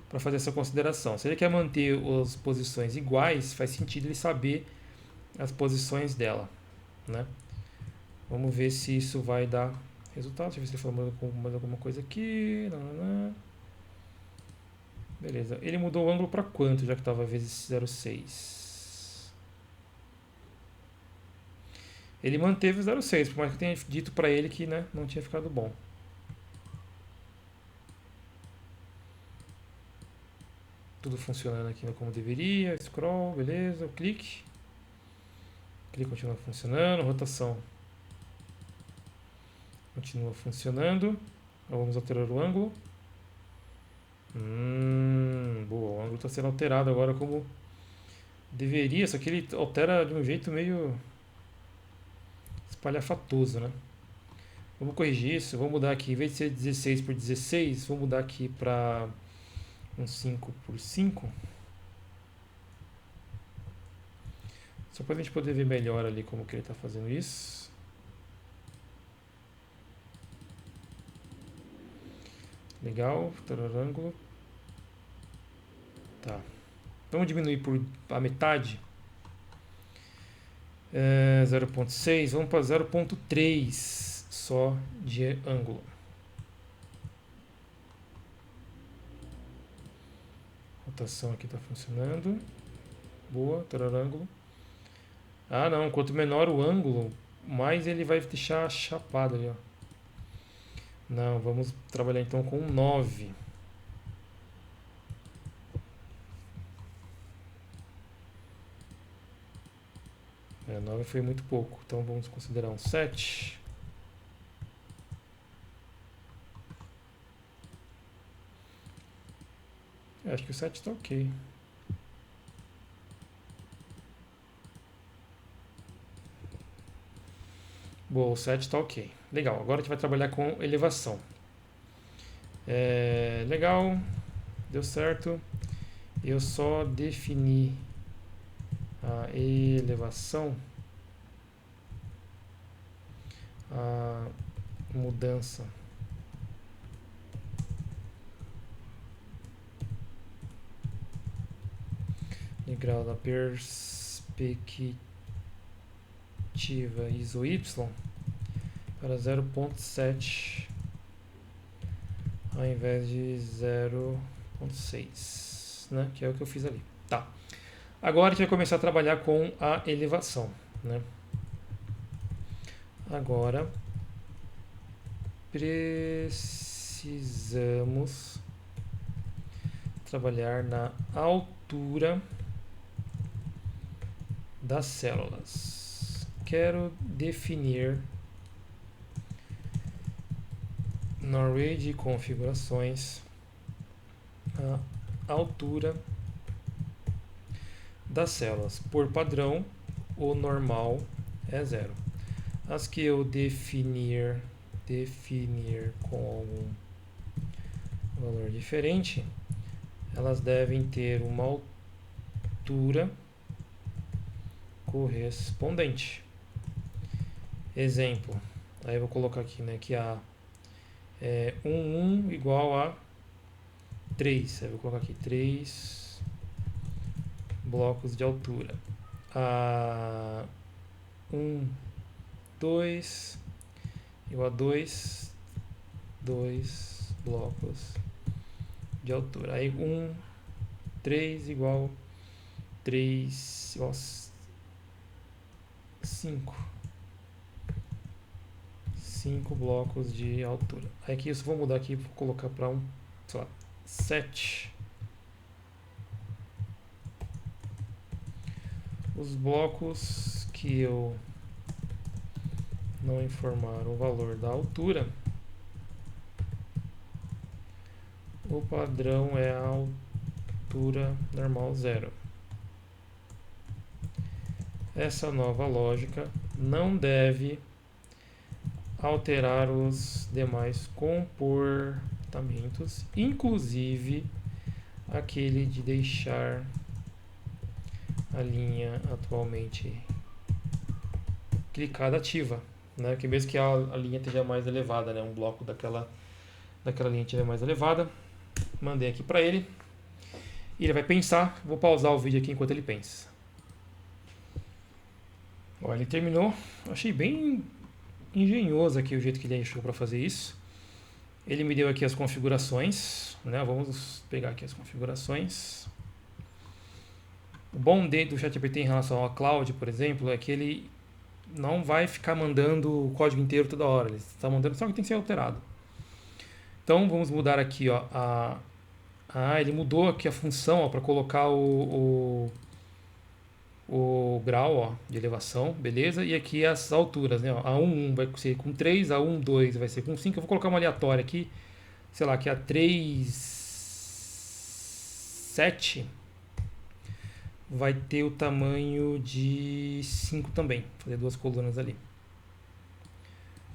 para fazer essa consideração. Se ele quer manter as posições iguais, faz sentido ele saber as posições dela, né? Vamos ver se isso vai dar resultado. Deixa eu ver se ele falou mais alguma coisa aqui. Beleza. Ele mudou o ângulo para quanto, já que estava vezes 0,6? Ele manteve o 0,6, por mais que eu tenha dito para ele que, né, não tinha ficado bom. Tudo funcionando aqui como deveria. Scroll, beleza. O clique. O clique continua funcionando. Rotação continua funcionando. Vamos alterar o ângulo. Boa, o ângulo está sendo alterado agora como deveria, só que ele altera de um jeito meio espalhafatoso, né? Vamos corrigir isso, vamos mudar aqui, em vez de ser 16 por 16, vamos mudar aqui para um 5 por 5. Só para a gente poder ver melhor ali como que ele está fazendo isso. Legal, ângulo. Tá. Vamos diminuir por a metade. 0,6, vamos para 0,3 só de ângulo. Rotação aqui está funcionando. Boa, ângulo. Ah, não, quanto menor o ângulo, mais ele vai deixar chapado ali, ó. Não, vamos trabalhar então com 9. 9 foi muito pouco, então vamos considerar um 7. Acho que o 7 está ok. Boa, o 7 está ok. Legal, agora a gente vai trabalhar com elevação. Legal, deu certo. Eu só defini a elevação, a mudança de grau da perspectiva ISO Y para 0,7 ao invés de 0,6, né? Que é o que eu fiz ali. Tá. Agora a gente vai começar a trabalhar com a elevação, né? Agora precisamos trabalhar na altura das células. Quero definir no array de configurações a altura das células. Por padrão, o normal é 0. As que eu definir com algum valor diferente, elas devem ter uma altura correspondente. Exemplo, aí eu vou colocar aqui, né, que a 1 igual a 3. Aí eu vou colocar aqui 3 blocos de altura. A 2 igual a 2 blocos de altura. Aí 3 igual 3 igual a 5 blocos de altura. Aí aqui eu só vou mudar aqui, vou colocar para sei lá, 7. Os blocos que eu não informar o valor da altura, o padrão é a altura normal 0. Essa nova lógica não deve alterar os demais comportamentos, inclusive aquele de deixar a linha atualmente clicada ativa, né? Que mesmo que a linha esteja mais elevada, né? Um bloco daquela linha estiver mais elevada, mandei aqui para ele e ele vai pensar. Vou pausar o vídeo aqui enquanto ele pensa. Olha, ele terminou. Achei bem engenhoso aqui o jeito que ele achou para fazer isso. Ele me deu aqui as configurações, né? Vamos pegar aqui as configurações. O bom do ChatGPT em relação ao Cloud, por exemplo, é que ele não vai ficar mandando o código inteiro toda hora. Ele está mandando só o que tem que ser alterado. Então vamos mudar aqui, ó, ele mudou aqui a função para colocar o grau, ó, de elevação, beleza? E aqui as alturas, né? Ó, a 1 vai ser com 3, a 2 vai ser com 5. Eu vou colocar uma aleatória aqui, sei lá, que a 7 vai ter o tamanho de 5 também. Vou fazer 2 colunas ali.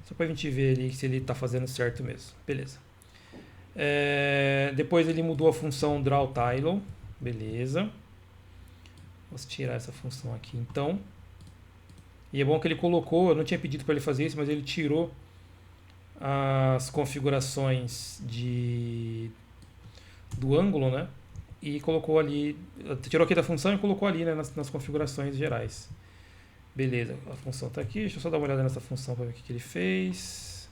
Só para a gente ver ali se ele está fazendo certo mesmo. Beleza. Depois ele mudou a função drawTitle. Beleza. Vou tirar essa função aqui então. E é bom que ele colocou, eu não tinha pedido para ele fazer isso, mas ele tirou as configurações do ângulo, né? E colocou ali, tirou aqui da função e colocou ali, né, nas configurações gerais. Beleza, a função está aqui, deixa eu só dar uma olhada nessa função para ver o que ele fez.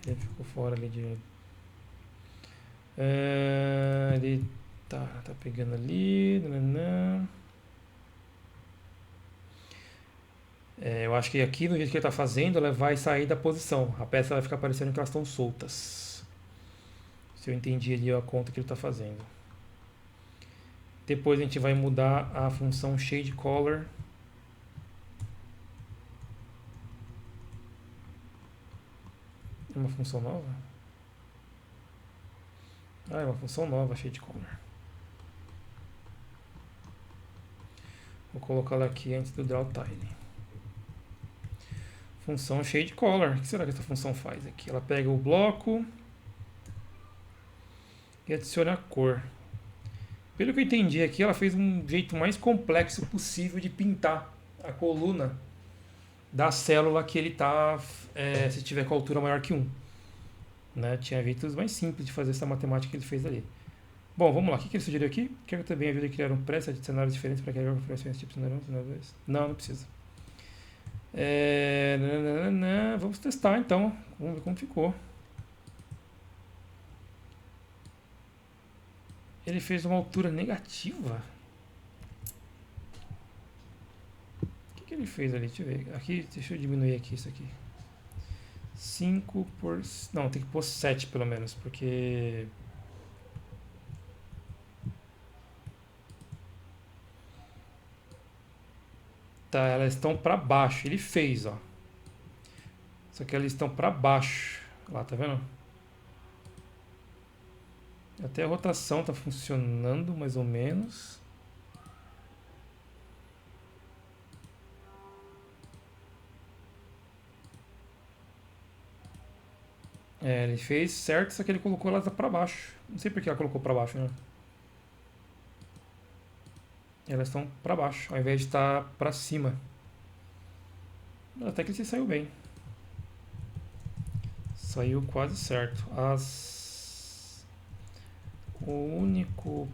Ele ficou fora ali de... ele tá pegando ali... eu acho que aqui, no jeito que ele está fazendo, ela vai sair da posição. A peça vai ficar parecendo que elas estão soltas. Se eu entendi ali a conta que ele está fazendo. Depois a gente vai mudar a função ShadeColor. É uma função nova? É uma função nova, ShadeColor. Vou colocar ela aqui antes do drawTile. Função ShadeColor. O que será que essa função faz aqui? Ela pega o bloco e adiciona a cor. Pelo que eu entendi aqui, ela fez um jeito mais complexo possível de pintar a coluna da célula que ele está, se tiver com a altura maior que 1. Né? Tinha jeitos mais simples de fazer essa matemática que ele fez ali. Bom, vamos lá. O que ele sugeriu aqui? Quer que eu também ajude a criar um preset de cenários diferentes para criar configurações tipo cenário 1, cenário 2? Não precisa. Vamos testar então. Vamos ver como ficou. Ele fez uma altura negativa. O que ele fez ali? Deixa eu ver. Aqui, deixa eu diminuir aqui isso aqui. 5 por... Não, tem que pôr 7 pelo menos, porque... Tá, elas estão para baixo. Ele fez, ó. Só que elas estão para baixo. Lá, tá vendo? Até a rotação tá funcionando mais ou menos. É, ele fez certo, só que ele colocou elas para baixo. Não sei por que ela colocou para baixo, né? Elas estão para baixo, ao invés de estar para cima. Até que ele se saiu bem. Saiu quase certo. O único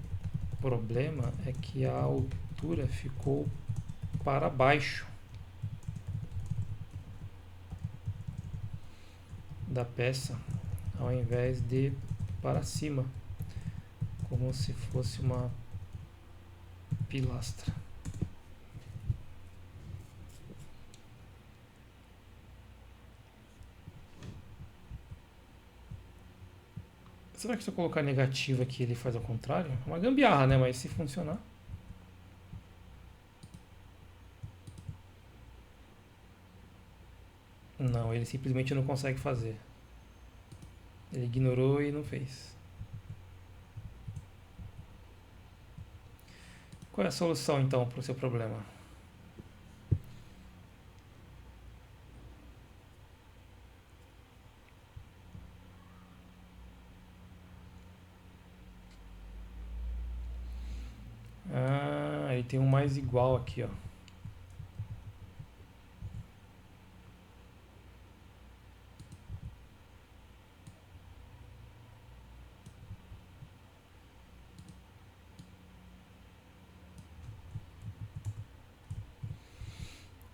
problema é que a altura ficou para baixo da peça, ao invés de para cima, como se fosse uma pilastra. Será que se eu colocar negativo aqui ele faz ao contrário? É uma gambiarra, né? Mas se funcionar. Não, ele simplesmente não consegue fazer. Ele ignorou e não fez. Qual é a solução então para o seu problema? Ah, ele tem um mais igual aqui, ó.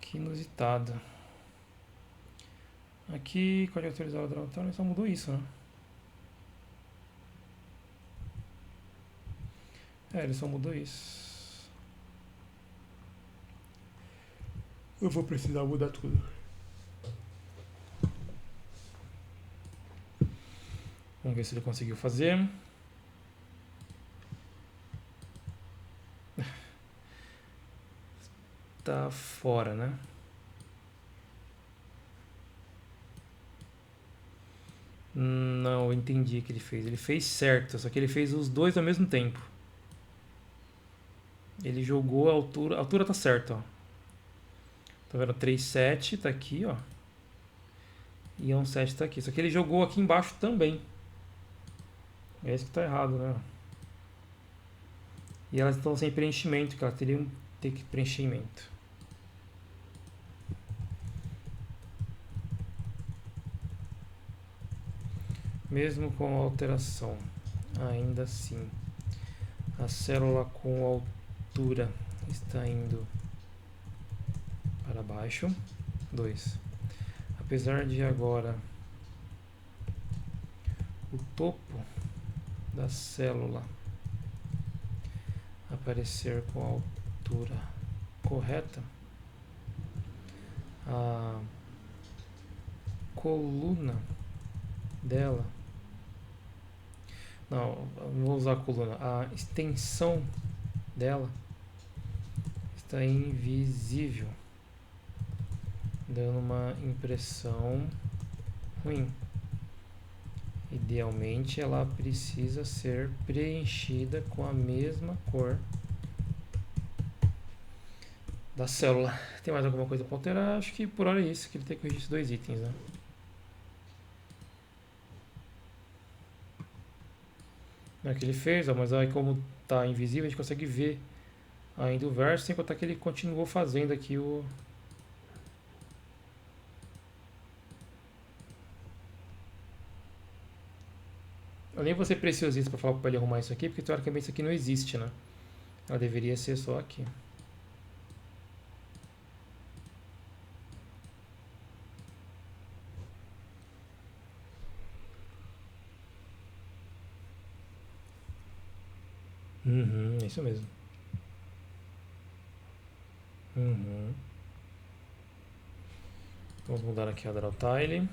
Que inusitado. Aqui, pode autorizar o drawdown, só mudou isso, né? É, ele só mudou isso. Eu vou precisar mudar tudo. Vamos ver se ele conseguiu fazer. Tá fora, né? Não, eu entendi o que ele fez. Ele fez certo, só que ele fez os dois ao mesmo tempo. Ele jogou a altura. A altura tá certa, ó. Tá vendo? 3,7 tá aqui, ó. E 1,7 tá aqui. Só que ele jogou aqui embaixo também. É isso que tá errado, né? E elas estão sem preenchimento, que elas teriam que ter preenchimento. Mesmo com a alteração, ainda assim, a célula com altura está indo para baixo. 2. Apesar de agora o topo da célula aparecer com a altura correta, a coluna dela, não vou usar a coluna, a extensão dela está invisível, dando uma impressão ruim. Idealmente ela precisa ser preenchida com a mesma cor da célula. Tem mais alguma coisa para alterar? Acho que por hora é isso, que ele tem que corrigir esses dois itens, né? Não é que ele fez, ó, mas aí como tá invisível a gente consegue ver ainda o verso, sem contar que ele continuou fazendo aqui o... Eu nem vou ser preciosista para falar para ele arrumar isso aqui, porque teoricamente isso aqui não existe, né? Ela deveria ser só aqui. Uhum, é isso mesmo. Uhum. Vamos mudar aqui a draw tile.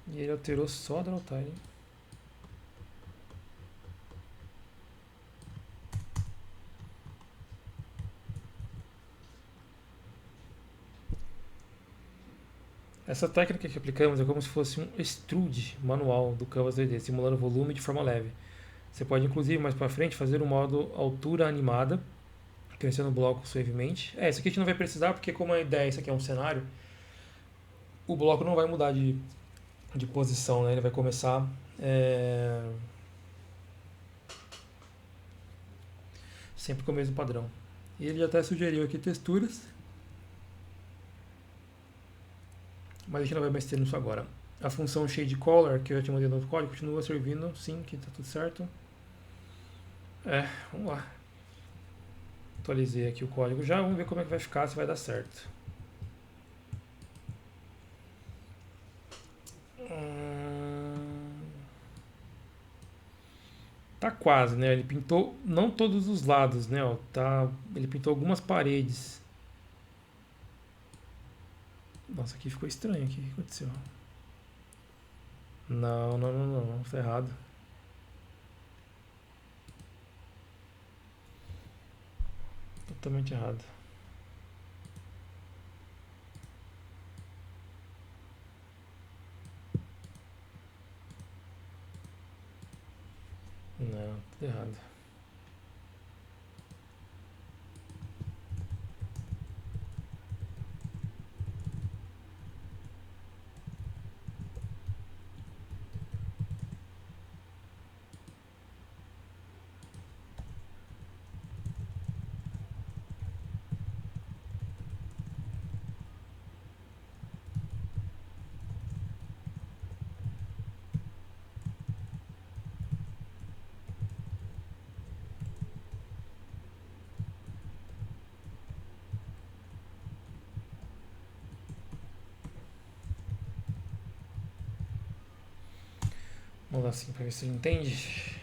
E ele alterou só a draw tile. Essa técnica que aplicamos é como se fosse um extrude manual do Canvas 2D, simulando volume de forma leve. Você pode, inclusive, mais para frente, fazer o modo altura animada, crescendo o bloco suavemente. Isso aqui a gente não vai precisar, porque como a ideia, isso aqui é um cenário, o bloco não vai mudar de posição, né? Ele vai começar sempre com o mesmo padrão. E ele até sugeriu aqui texturas, mas a gente não vai mais ter isso agora. A função shade color, que eu já tinha mandado no código, continua servindo, sim, que tá tudo certo. Vamos lá. Atualizei aqui o código já, vamos ver como é que vai ficar, se vai dar certo. Tá quase, né? Ele pintou não todos os lados, né? Ó, ele pintou algumas paredes. Nossa, aqui ficou estranho. Aqui. O que aconteceu? Não, não, não, não. Tá errado. Totalmente errado. Não, tudo errado. Vamos lá assim pra ver se ele entende.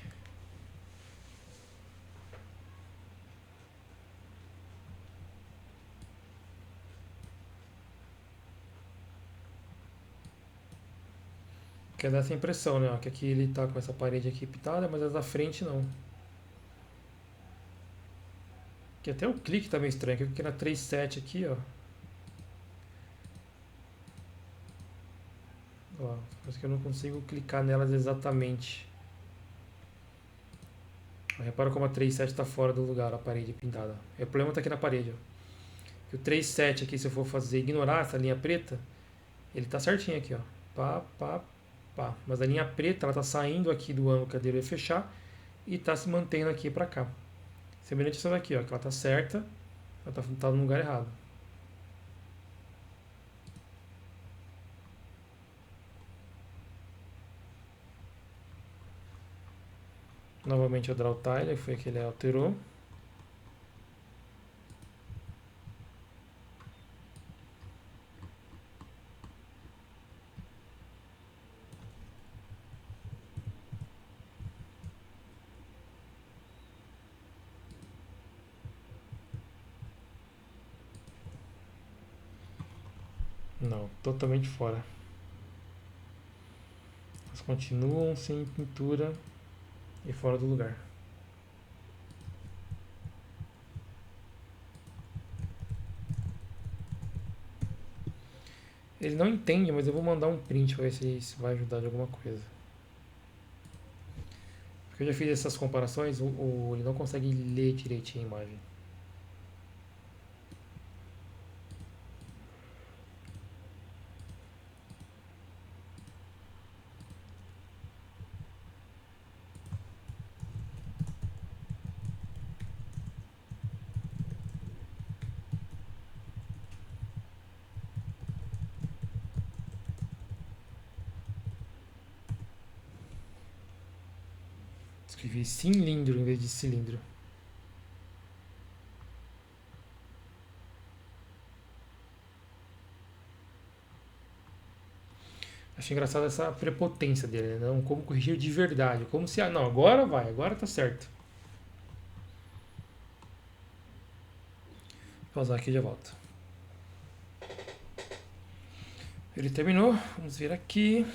Quer dar essa impressão, né? Ó, que aqui ele tá com essa parede aqui pintada, mas as da frente não. Que até o clique tá meio estranho. Aqui na 3.7 aqui, ó. Ó, parece que eu não consigo clicar nelas exatamente. Ó, repara como a 3.7 está fora do lugar, a parede pintada. O problema está aqui na parede. Ó. O 3.7 aqui, se eu for fazer ignorar essa linha preta, ele está certinho aqui. Ó. Pá, pá, pá. Mas a linha preta ela está saindo aqui do ângulo que a cadeira vai fechar e está se mantendo aqui para cá. Semelhante a essa daqui, ó, que ela está certa, ela está no lugar errado. Novamente o Draw Tile, foi que ele alterou. Não, totalmente fora. Elas continuam sem pintura e fora do lugar. Ele não entende, mas eu vou mandar um print para ver se isso vai ajudar de alguma coisa. Porque eu já fiz essas comparações, ele não consegue ler direitinho a imagem. Escrevi cilindro em vez de cilindro. Acho engraçado essa prepotência dele, né? Não como corrigir de verdade. Como se, não, agora vai, agora tá certo. Vou pausar aqui e já volto. Ele terminou, vamos ver aqui.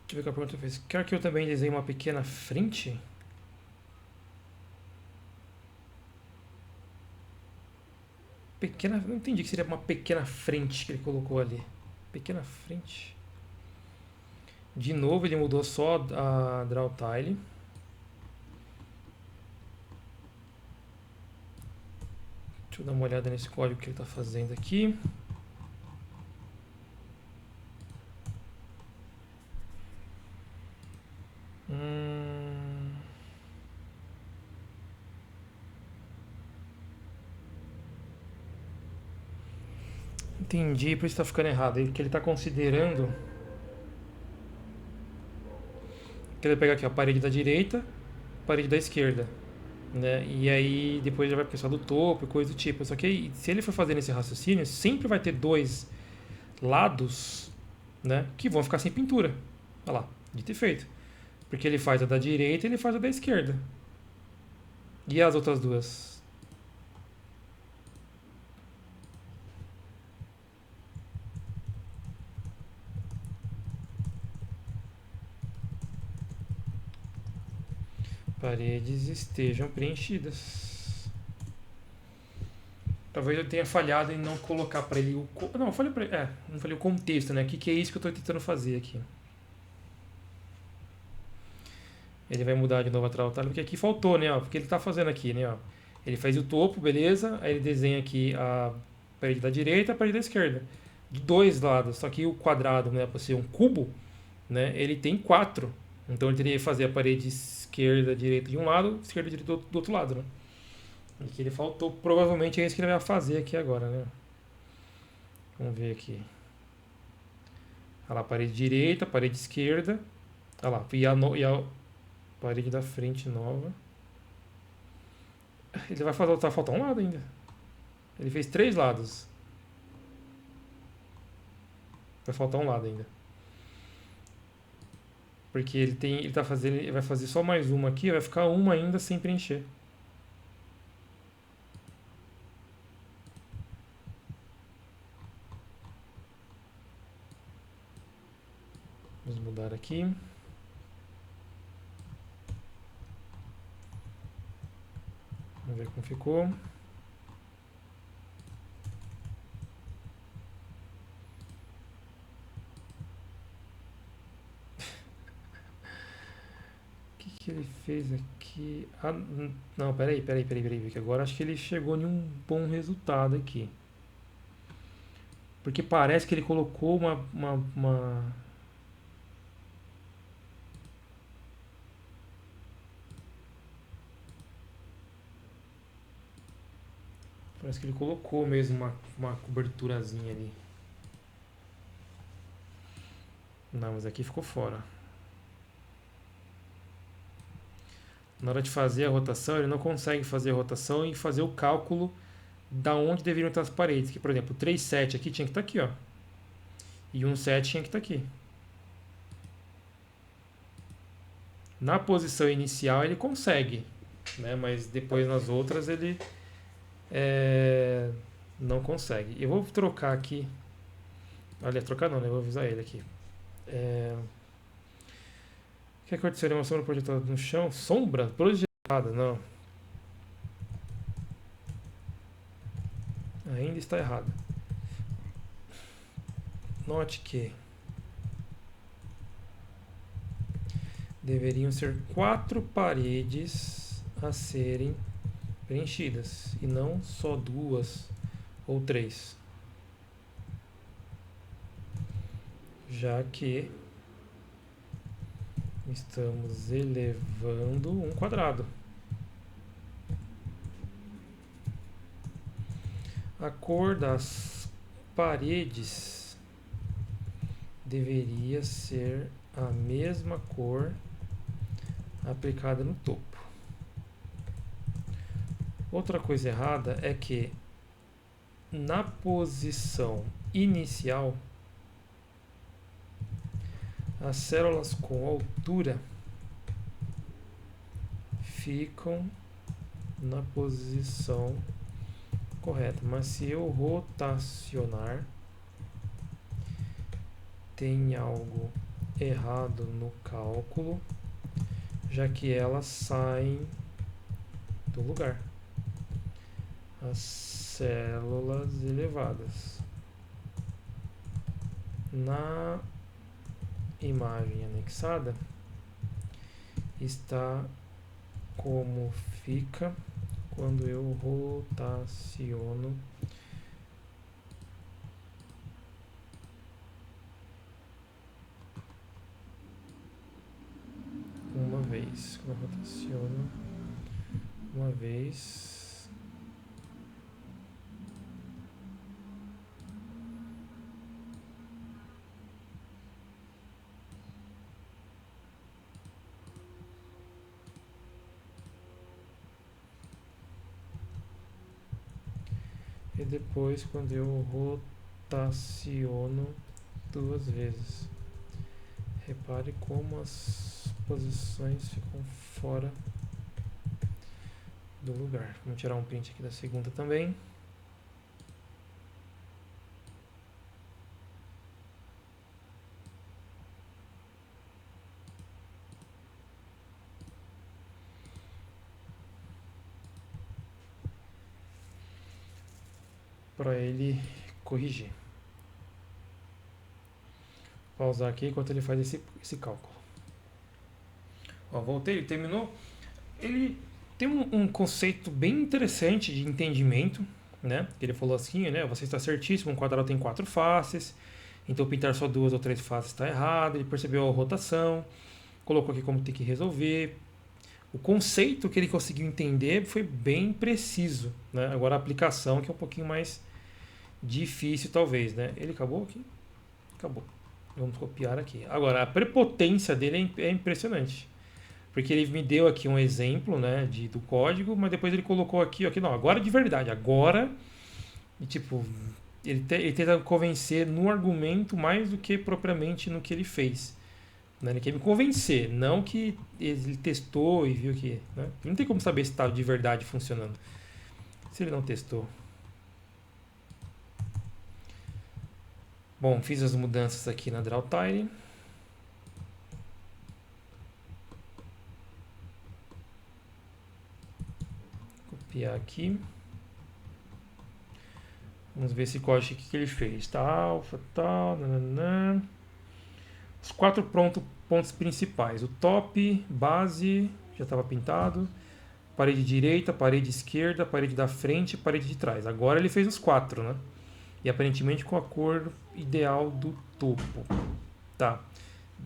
Deixa eu ver o que a pergunta fez. Quer que eu também desenhe uma pequena frente? pequena... Não entendi que seria uma pequena frente que ele colocou ali. Pequena frente. De novo ele mudou só a draw tile. Deixa eu dar uma olhada nesse código que ele está fazendo aqui. Entendi, por isso está ficando errado. Que ele está considerando que ele vai pegar aqui a parede da direita, parede da esquerda, né? E aí depois já vai pensar do topo, coisa do tipo. Só que aí, se ele for fazendo esse raciocínio, sempre vai ter dois lados, né, que vão ficar sem pintura. Olha lá, dito e feito. Porque ele faz a da direita e ele faz a da esquerda. E as outras duas? Paredes estejam preenchidas. Talvez eu tenha falhado em não colocar para ele o... Não, eu falei para ele... não falei o contexto, né? O que é isso que eu estou tentando fazer aqui. Ele vai mudar de novo a trabalho, porque aqui faltou, né? Ó, porque ele está fazendo aqui, né? Ó. Ele fez o topo, beleza. Aí ele desenha aqui a parede da direita e a parede da esquerda. De dois lados. Só que o quadrado, né? Para ser um cubo, né? Ele tem 4. Então ele teria que fazer a parede esquerda, direita de um lado, esquerda, direita do outro lado, né? E que ele faltou, provavelmente é isso que ele vai fazer aqui agora, né? Vamos ver aqui. Olha lá, parede direita, parede esquerda. Olha lá, e a parede da frente nova. Ele vai fazer, tá faltando um lado ainda. Ele fez 3 lados. Vai faltar um lado ainda. Porque ele vai fazer só mais uma aqui, vai ficar uma ainda sem preencher. Vamos mudar aqui. Vamos ver como ficou. O que ele fez aqui? Ah, não, peraí, que agora acho que ele chegou em um bom resultado aqui. Porque parece que ele colocou uma... Parece que ele colocou mesmo uma coberturazinha ali. Não, mas aqui ficou fora. Na hora de fazer a rotação, ele não consegue fazer a rotação e fazer o cálculo da onde deveriam estar as paredes. Que, por exemplo, o 3,7 aqui tinha que estar aqui, ó. E 1,7 tinha que estar aqui. Na posição inicial ele consegue, né? Mas depois nas outras ele não consegue. Eu vou trocar aqui. Aliás, trocar não, né? Eu vou avisar ele aqui. O que aconteceu? Uma sombra projetada no chão? Sombra projetada, não. Ainda está errado. Note que deveriam ser 4 paredes a serem preenchidas e não só 2 ou 3. Já que estamos elevando um quadrado. A cor das paredes deveria ser a mesma cor aplicada no topo. Outra coisa errada é que na posição inicial as células com altura ficam na posição correta, mas se eu rotacionar, tem algo errado no cálculo, já que elas saem do lugar. as células elevadas. Na imagem anexada está como fica quando eu rotaciono uma vez. Quando eu rotaciono uma vez. E depois quando eu rotaciono duas vezes. Repare como as posições ficam fora do lugar. Vamos tirar um print aqui da segunda também. Para ele corrigir. Vou pausar aqui enquanto ele faz esse cálculo. Ó, voltei, ele terminou. Ele tem um conceito bem interessante de entendimento, né? Ele falou assim, né? Você está certíssimo, um quadrado tem 4 faces, então pintar só 2 ou 3 faces está errado. Ele percebeu a rotação, colocou aqui como tem que resolver. O conceito que ele conseguiu entender foi bem preciso, né? Agora a aplicação que é um pouquinho mais difícil talvez, né? Ele acabou aqui? Acabou. Vamos copiar aqui. Agora, a prepotência dele é impressionante. Porque ele me deu aqui um exemplo, né, do código, mas depois ele colocou aqui, não, agora de verdade, agora, e tipo, ele tenta convencer no argumento mais do que propriamente no que ele fez. Né? Ele quer me convencer, não que ele testou e viu que... Né? Não tem como saber se está de verdade funcionando, se ele não testou. Bom, fiz as mudanças aqui na Drawtile. Copiar aqui. Vamos ver esse código que ele fez. Tal, nananã. Os 4 pontos principais. O top, base, já estava pintado. Parede direita, parede esquerda, parede da frente e parede de trás. Agora ele fez os 4, né? E aparentemente com a cor ideal do topo. Tá.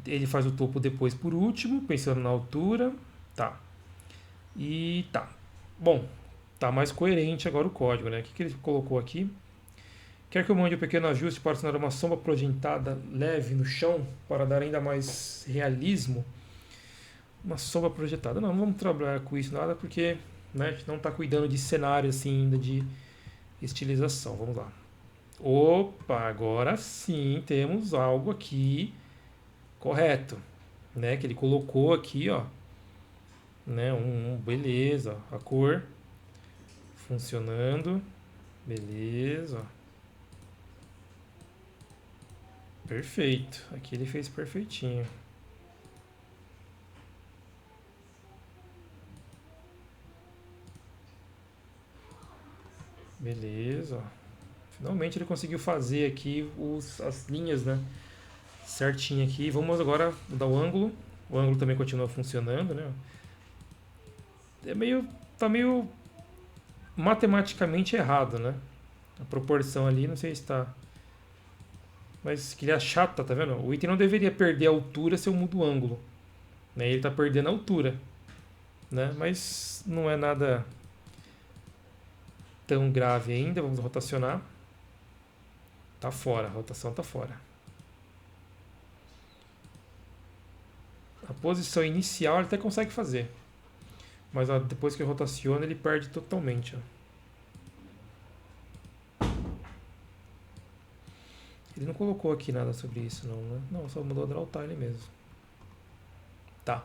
Ele faz o topo depois por último, pensando na altura. Tá. E tá. Bom, tá mais coerente agora o código, né? O que ele colocou aqui? Quer que eu mande um pequeno ajuste para adicionar uma sombra projetada leve no chão para dar ainda mais realismo? Uma sombra projetada. Não vamos trabalhar com isso nada porque, né, a gente não está cuidando de cenário assim ainda de estilização. Vamos lá. Opa, agora sim temos algo aqui correto, né? Que ele colocou aqui, ó, né? Beleza, a cor funcionando, beleza, perfeito. Aqui ele fez perfeitinho. Beleza. Finalmente ele conseguiu fazer aqui as linhas, né? Certinho aqui. Vamos agora mudar o ângulo. O ângulo também continua funcionando, né? Tá meio matematicamente errado, né? A proporção ali, não sei se está... Mas que ele é chata, tá vendo? O item não deveria perder a altura se eu mudo o ângulo. Né? Ele está perdendo a altura. Né? Mas não é nada tão grave ainda. Vamos rotacionar. Tá fora, a rotação tá fora. A posição inicial ele até consegue fazer. Mas ó, depois que rotaciona ele perde totalmente. Ó. Ele não colocou aqui nada sobre isso não, né? Não, só mudou a Drawtile mesmo. Tá.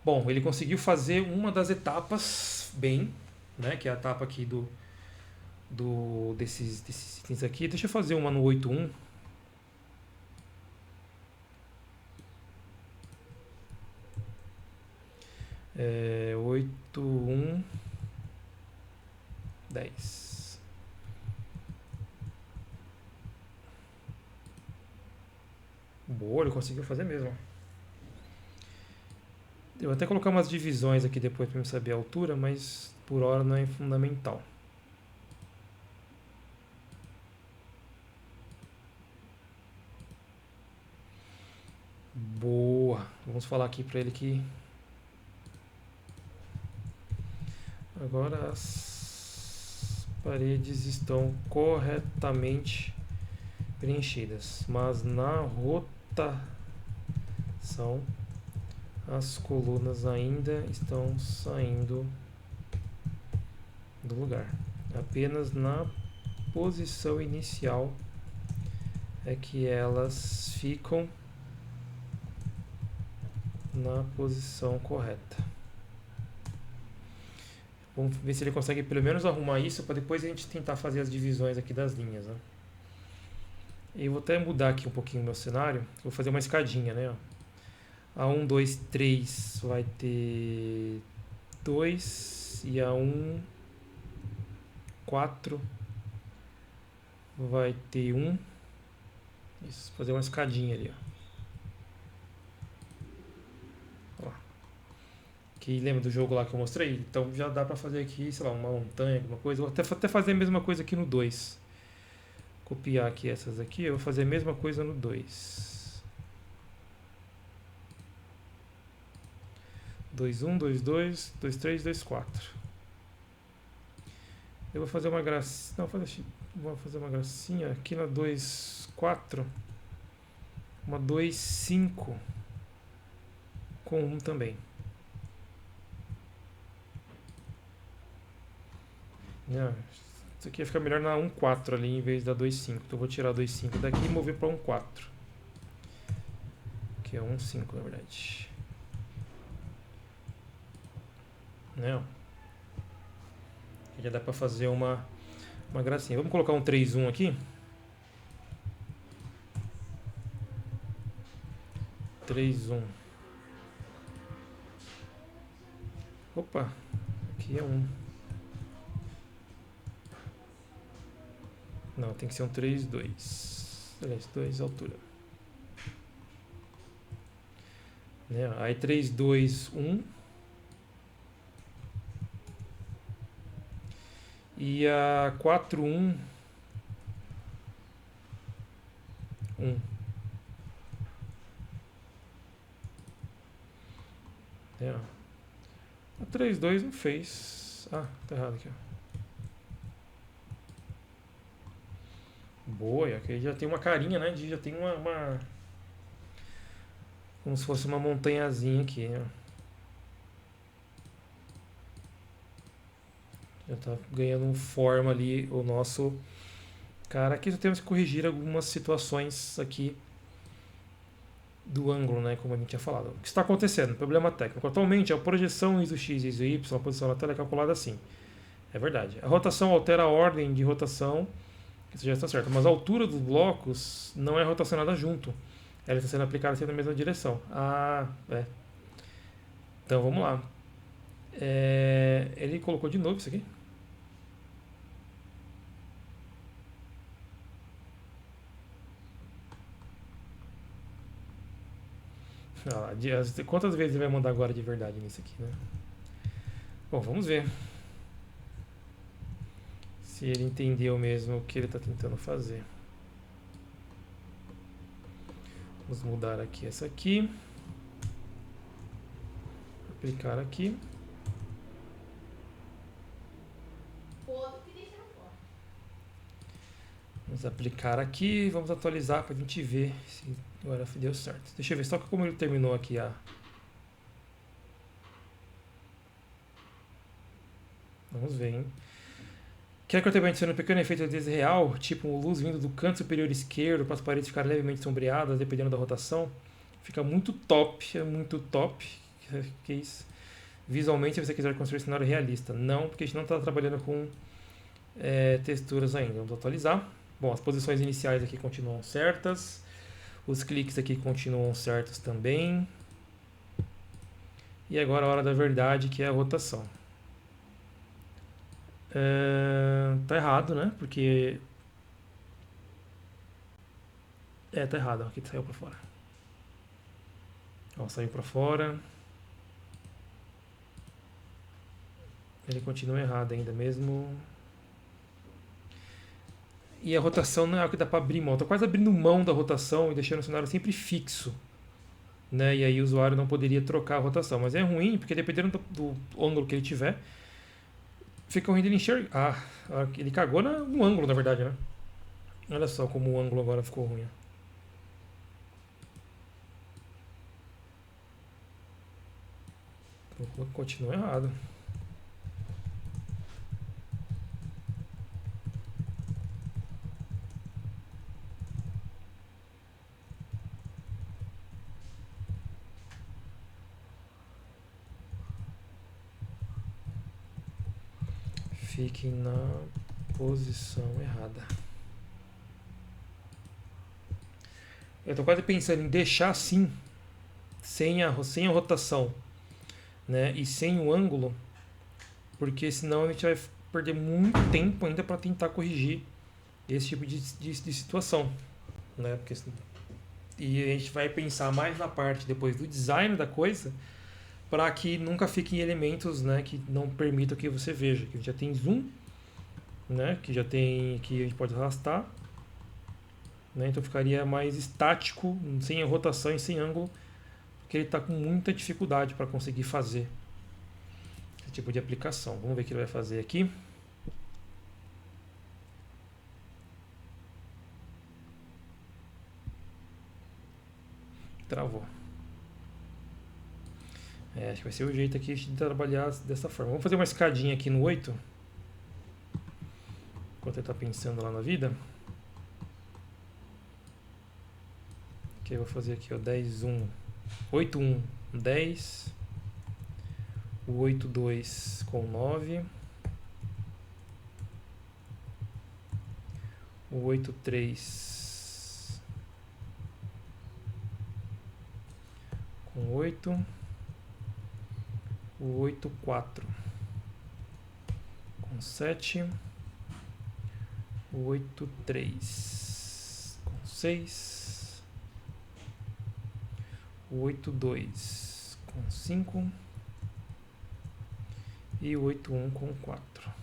Bom, ele conseguiu fazer uma das etapas bem, né? Que é a etapa aqui desses itens aqui. Deixa eu fazer uma no 8.1. É, 8.1 10. Boa, ele conseguiu fazer mesmo. Eu vou até colocar umas divisões aqui depois para eu saber a altura, mas por hora não é fundamental. Boa. Vamos falar aqui para ele que agora as paredes estão corretamente preenchidas, mas na rotação as colunas ainda estão saindo do lugar. Apenas na posição inicial é que elas ficam na posição correta. Vamos ver se ele consegue pelo menos arrumar isso para depois a gente tentar fazer as divisões aqui das linhas, né? Eu vou até mudar aqui um pouquinho o meu cenário. Vou fazer uma escadinha, né? A 1, 2, 3 vai ter 2 e a 1, 4 vai ter 1. Isso, fazer uma escadinha ali, ó. Que lembra do jogo lá que eu mostrei? Então já dá pra fazer aqui, sei lá, uma montanha, alguma coisa. Vou até fazer a mesma coisa aqui no 2. Copiar aqui essas aqui, eu vou fazer a mesma coisa no 2. 2, 1, 2, 2, 2, 3, 2, 4. Eu vou fazer uma gracinha. Não, vou fazer uma gracinha aqui na 2, 4. Uma 2, 5. Com 1 também. Isso aqui ia ficar melhor na 1, 4 ali em vez da 2, 5. Então eu vou tirar 2, 5 daqui e mover para 1, 4. Que é 1, 5 na verdade. Né? Já dá para fazer uma gracinha. Vamos colocar um 3, 1 aqui. 3, 1. Opa, aqui é 1. Não, tem que ser um 3, 2. Aliás, 2 altura. Né? Aí 3, 2, 1. E a 4, 1. 1. É. A 3, 2 não fez. Ah, tá errado aqui, ó. Boa, aqui já tem uma carinha, né? Já tem uma como se fosse uma montanhazinha aqui, né? Já tá ganhando forma ali o nosso cara. Aqui só temos que corrigir algumas situações aqui do ângulo, né? Como a gente tinha falado. O que está acontecendo? Problema técnico. Atualmente, a projeção ISO X e ISO Y, a posição na tela é calculada assim. É verdade. A rotação altera a ordem de rotação. Isso já está certo. Mas a altura dos blocos não é rotacionada junto. Ela está sendo aplicada sempre na mesma direção. Ah, é. Então vamos lá. Ele colocou de novo isso aqui. Quantas vezes ele vai mandar agora de verdade nisso aqui, né? Bom, vamos ver. Se ele entendeu mesmo o que ele está tentando fazer. Vamos mudar aqui essa aqui. Aplicar aqui. Vamos aplicar aqui. Vamos atualizar para a gente ver se agora deu certo. Deixa eu ver só como ele terminou aqui a... Vamos ver, hein? Quer que eu também adicione um pequeno efeito de real, tipo luz vindo do canto superior esquerdo para as paredes ficarem levemente sombreadas, dependendo da rotação? Fica muito top, é muito top. Que isso? Visualmente, se você quiser construir um cenário realista. Não, porque a gente não está trabalhando com texturas ainda. Vamos atualizar. Bom, as posições iniciais aqui continuam certas. Os cliques aqui continuam certos também. E agora a hora da verdade, que é a rotação. Tá errado, né? Porque... tá errado. Aqui saiu pra fora. Ó, saiu pra fora. Ele continua errado ainda mesmo. E a rotação não é algo que dá para abrir mão. Estou quase abrindo mão da rotação e deixando o cenário sempre fixo. Né? E aí o usuário não poderia trocar a rotação. Mas é ruim, porque dependendo do ângulo que ele tiver, fica ruim dele enxergar. Ele cagou no ângulo, na verdade, né? Olha só como o ângulo agora ficou ruim. Continua errado. Fique na posição errada. Eu estou quase pensando em deixar assim, sem a rotação, né? E sem o ângulo, porque senão a gente vai perder muito tempo ainda para tentar corrigir esse tipo de situação, né? Porque, e a gente vai pensar mais na parte depois do design da coisa, para que nunca fiquem elementos, né, que não permitam que você veja. Que a gente já tem zoom, né, que já tem que a gente pode arrastar, né, então ficaria mais estático, sem rotação e sem ângulo, porque ele está com muita dificuldade para conseguir fazer esse tipo de aplicação. Vamos ver o que ele vai fazer aqui. Travou. Acho que vai ser o jeito aqui de trabalhar dessa forma. Vamos fazer uma escadinha aqui no 8. Enquanto ele está pensando lá na vida. Que eu vou fazer aqui, ó, 10, 1, 8, 1, 10. O 8, 2 com 9. O 8, 3 com 8. O 8, 4 com 7. O 8, 3 com 6. O 8, 2 com 5. E o 8, 1 com 4.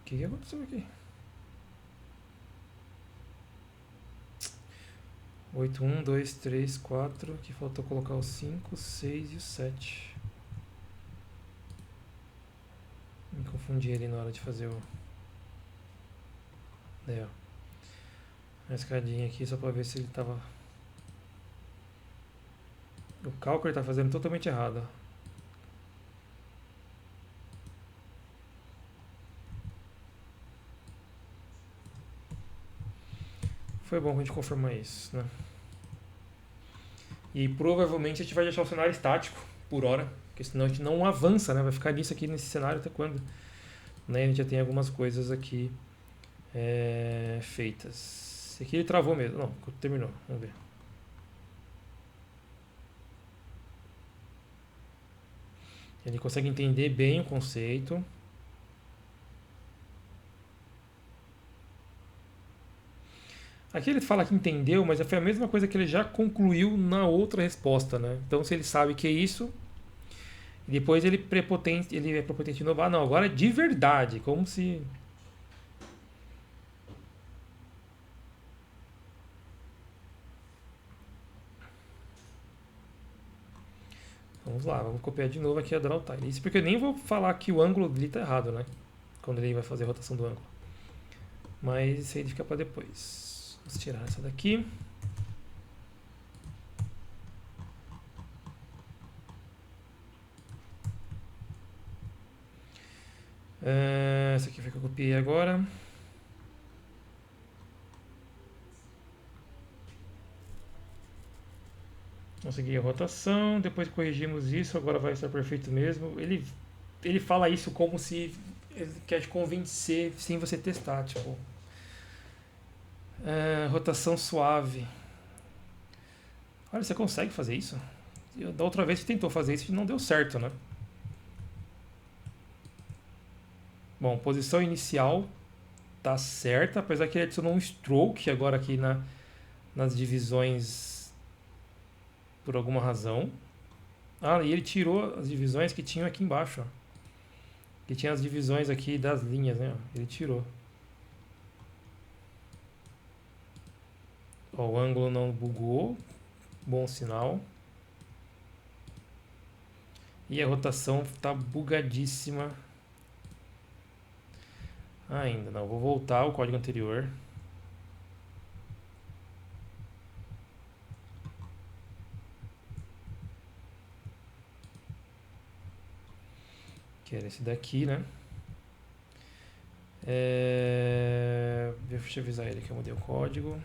O que aconteceu aqui? 8, 1, 2, 3, 4. Aqui faltou colocar o 5, 6 e o 7. Me confundi ali na hora de fazer o... ó. A escadinha aqui só pra ver se ele tava... O cálculo ele tá fazendo totalmente errado. Foi bom a gente confirmar isso, né? E provavelmente a gente vai deixar o cenário estático por hora, porque senão a gente não avança, né? Vai ficar nisso aqui nesse cenário até quando? Né? A gente já tem algumas coisas aqui feitas. Esse aqui ele travou mesmo. Não, terminou. Vamos ver. Ele consegue entender bem o conceito. Aqui ele fala que entendeu, mas foi a mesma coisa que ele já concluiu na outra resposta, né? Então, se ele sabe que é isso, depois ele é prepotente de novo. Ah, não, agora é de verdade, como se... Vamos lá, vamos copiar de novo aqui a draw time. Isso porque eu nem vou falar que o ângulo dele tá errado, né? Quando ele vai fazer a rotação do ângulo. Mas isso aí fica para depois. Vamos tirar essa daqui. Essa aqui foi que eu copiei agora. Consegui a rotação, depois corrigimos isso, agora vai estar perfeito mesmo. Ele fala isso como se ele quer te convencer sem você testar, tipo... Rotação suave. Olha, você consegue fazer isso? Da outra vez você tentou fazer isso e não deu certo, né? Bom, posição inicial tá certa, apesar que ele adicionou um stroke agora aqui nas divisões por alguma razão. Ah, e ele tirou as divisões que tinham aqui embaixo, ó. Que tinha as divisões aqui das linhas, né? Ele tirou. Ó, o ângulo não bugou. Bom sinal. E a rotação tá bugadíssima. Ainda não. Vou voltar ao código anterior. Que era esse daqui, né? Deixa eu avisar ele que eu mudei o código.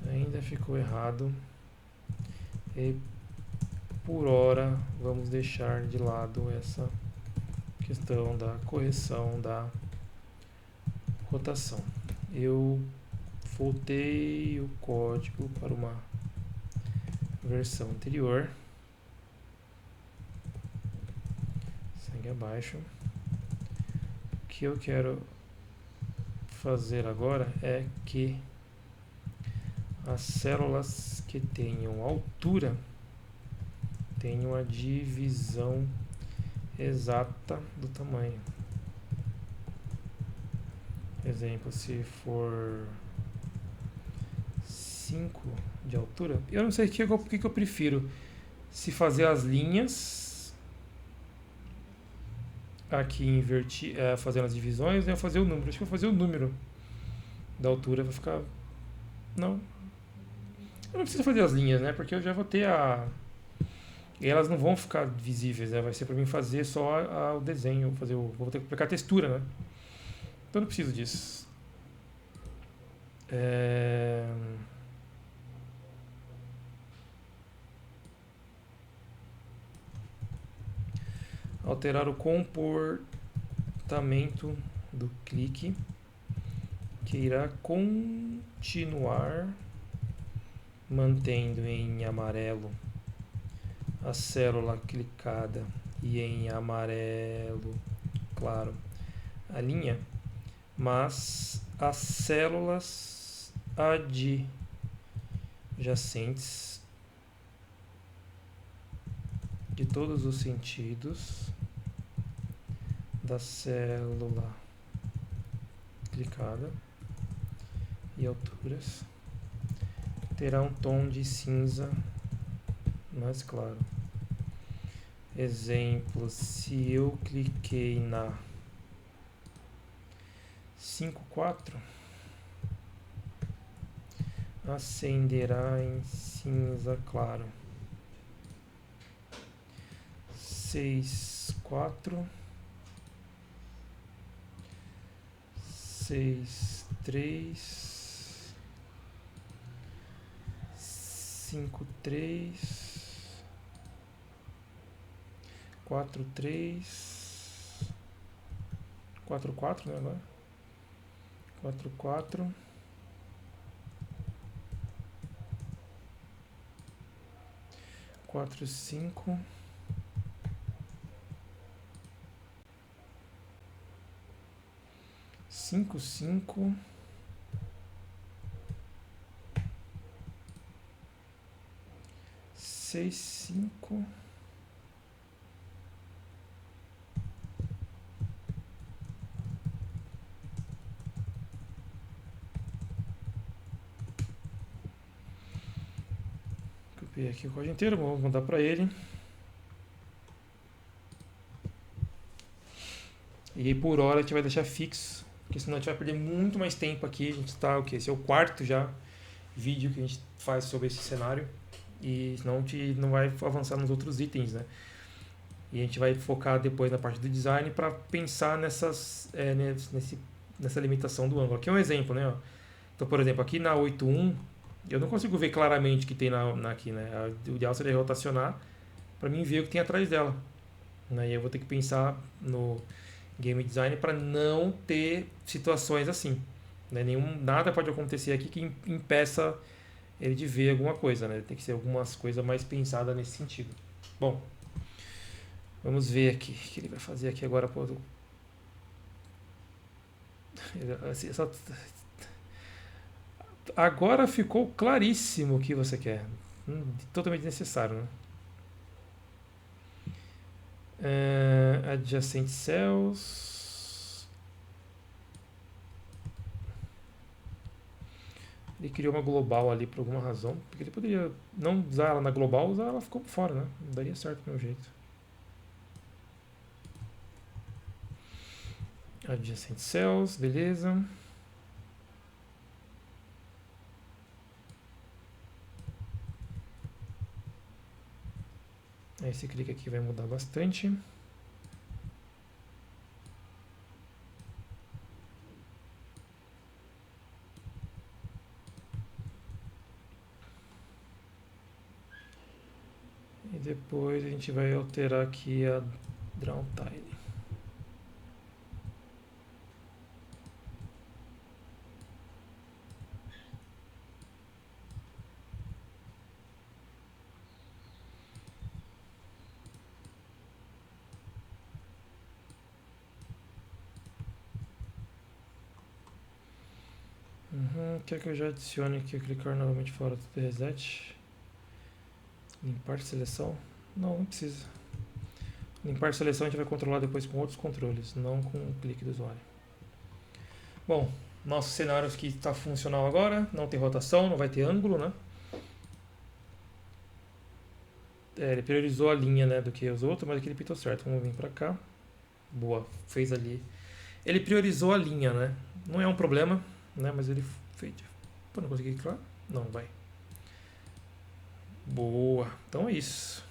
Ainda ficou errado. E por hora vamos deixar de lado essa questão da correção da rotação. Eu voltei o código para uma versão anterior. Segue abaixo. O que eu quero fazer agora é que as células que tenham altura tenham a divisão exata do tamanho. Exemplo, se for 5 de altura, eu não sei o que eu prefiro. Se fazer as linhas aqui invertir, fazendo as divisões, ou fazer o número. Acho que eu vou fazer o número da altura, vai ficar... Não. Eu não preciso fazer as linhas, né? Porque eu já vou ter a... E elas não vão ficar visíveis, né? Vai ser para mim fazer só o desenho, vou ter que aplicar a textura, né? Então eu não preciso disso. Alterar o comportamento do clique, que irá continuar mantendo em amarelo a célula clicada e em amarelo claro a linha, mas as células adjacentes de todos os sentidos da célula clicada e alturas terá um tom de cinza mais claro. Exemplo, se eu cliquei na 5.4, acenderá em cinza claro. 6.4, 6.3, 5.3, 4.3, 4.4, né, agora? 4.4, 4.5, 5.5, 6.5, copiei aqui o código inteiro, vou mandar para ele. E aí por hora a gente vai deixar fixo, porque senão a gente vai perder muito mais tempo aqui. A gente está, o que? Esse é o quarto já vídeo que a gente faz sobre esse cenário. E senão a gente não vai avançar nos outros itens, né? E a gente vai focar depois na parte do design para pensar nessa limitação do ângulo. Aqui é um exemplo, né? Então, por exemplo, aqui na 8.1, eu não consigo ver claramente o que tem aqui, né? O ideal seria rotacionar para mim ver o que tem atrás dela. Né? E eu vou ter que pensar game design para não ter situações assim. Né? Nada pode acontecer aqui que impeça ele de ver alguma coisa, né? Tem que ser algumas coisas mais pensadas nesse sentido. Bom, vamos ver aqui o que ele vai fazer aqui agora. Agora ficou claríssimo o que você quer. Totalmente necessário, né? Adjacent cells. Ele criou uma global ali por alguma razão. Porque ele poderia não usar ela na global, usar ela ficou fora, né? Não daria certo do meu jeito. Adjacent cells, beleza. Esse clique aqui vai mudar bastante. E depois a gente vai alterar aqui a draw tile. Quer que eu já adicione aqui, clicar novamente fora do reset? Limpar seleção? Não precisa. Limpar seleção a gente vai controlar depois com outros controles, não com o clique do usuário. Bom, nosso cenário aqui está funcional agora, não tem rotação, não vai ter ângulo, né? Ele priorizou a linha, né, do que os outros, mas aqui ele pintou certo. Vamos vir para cá. Boa, fez ali. Ele priorizou a linha, né? Não é um problema, né? Mas ele fez. Pô, não consegui clicar? Não, vai. Boa, então é isso.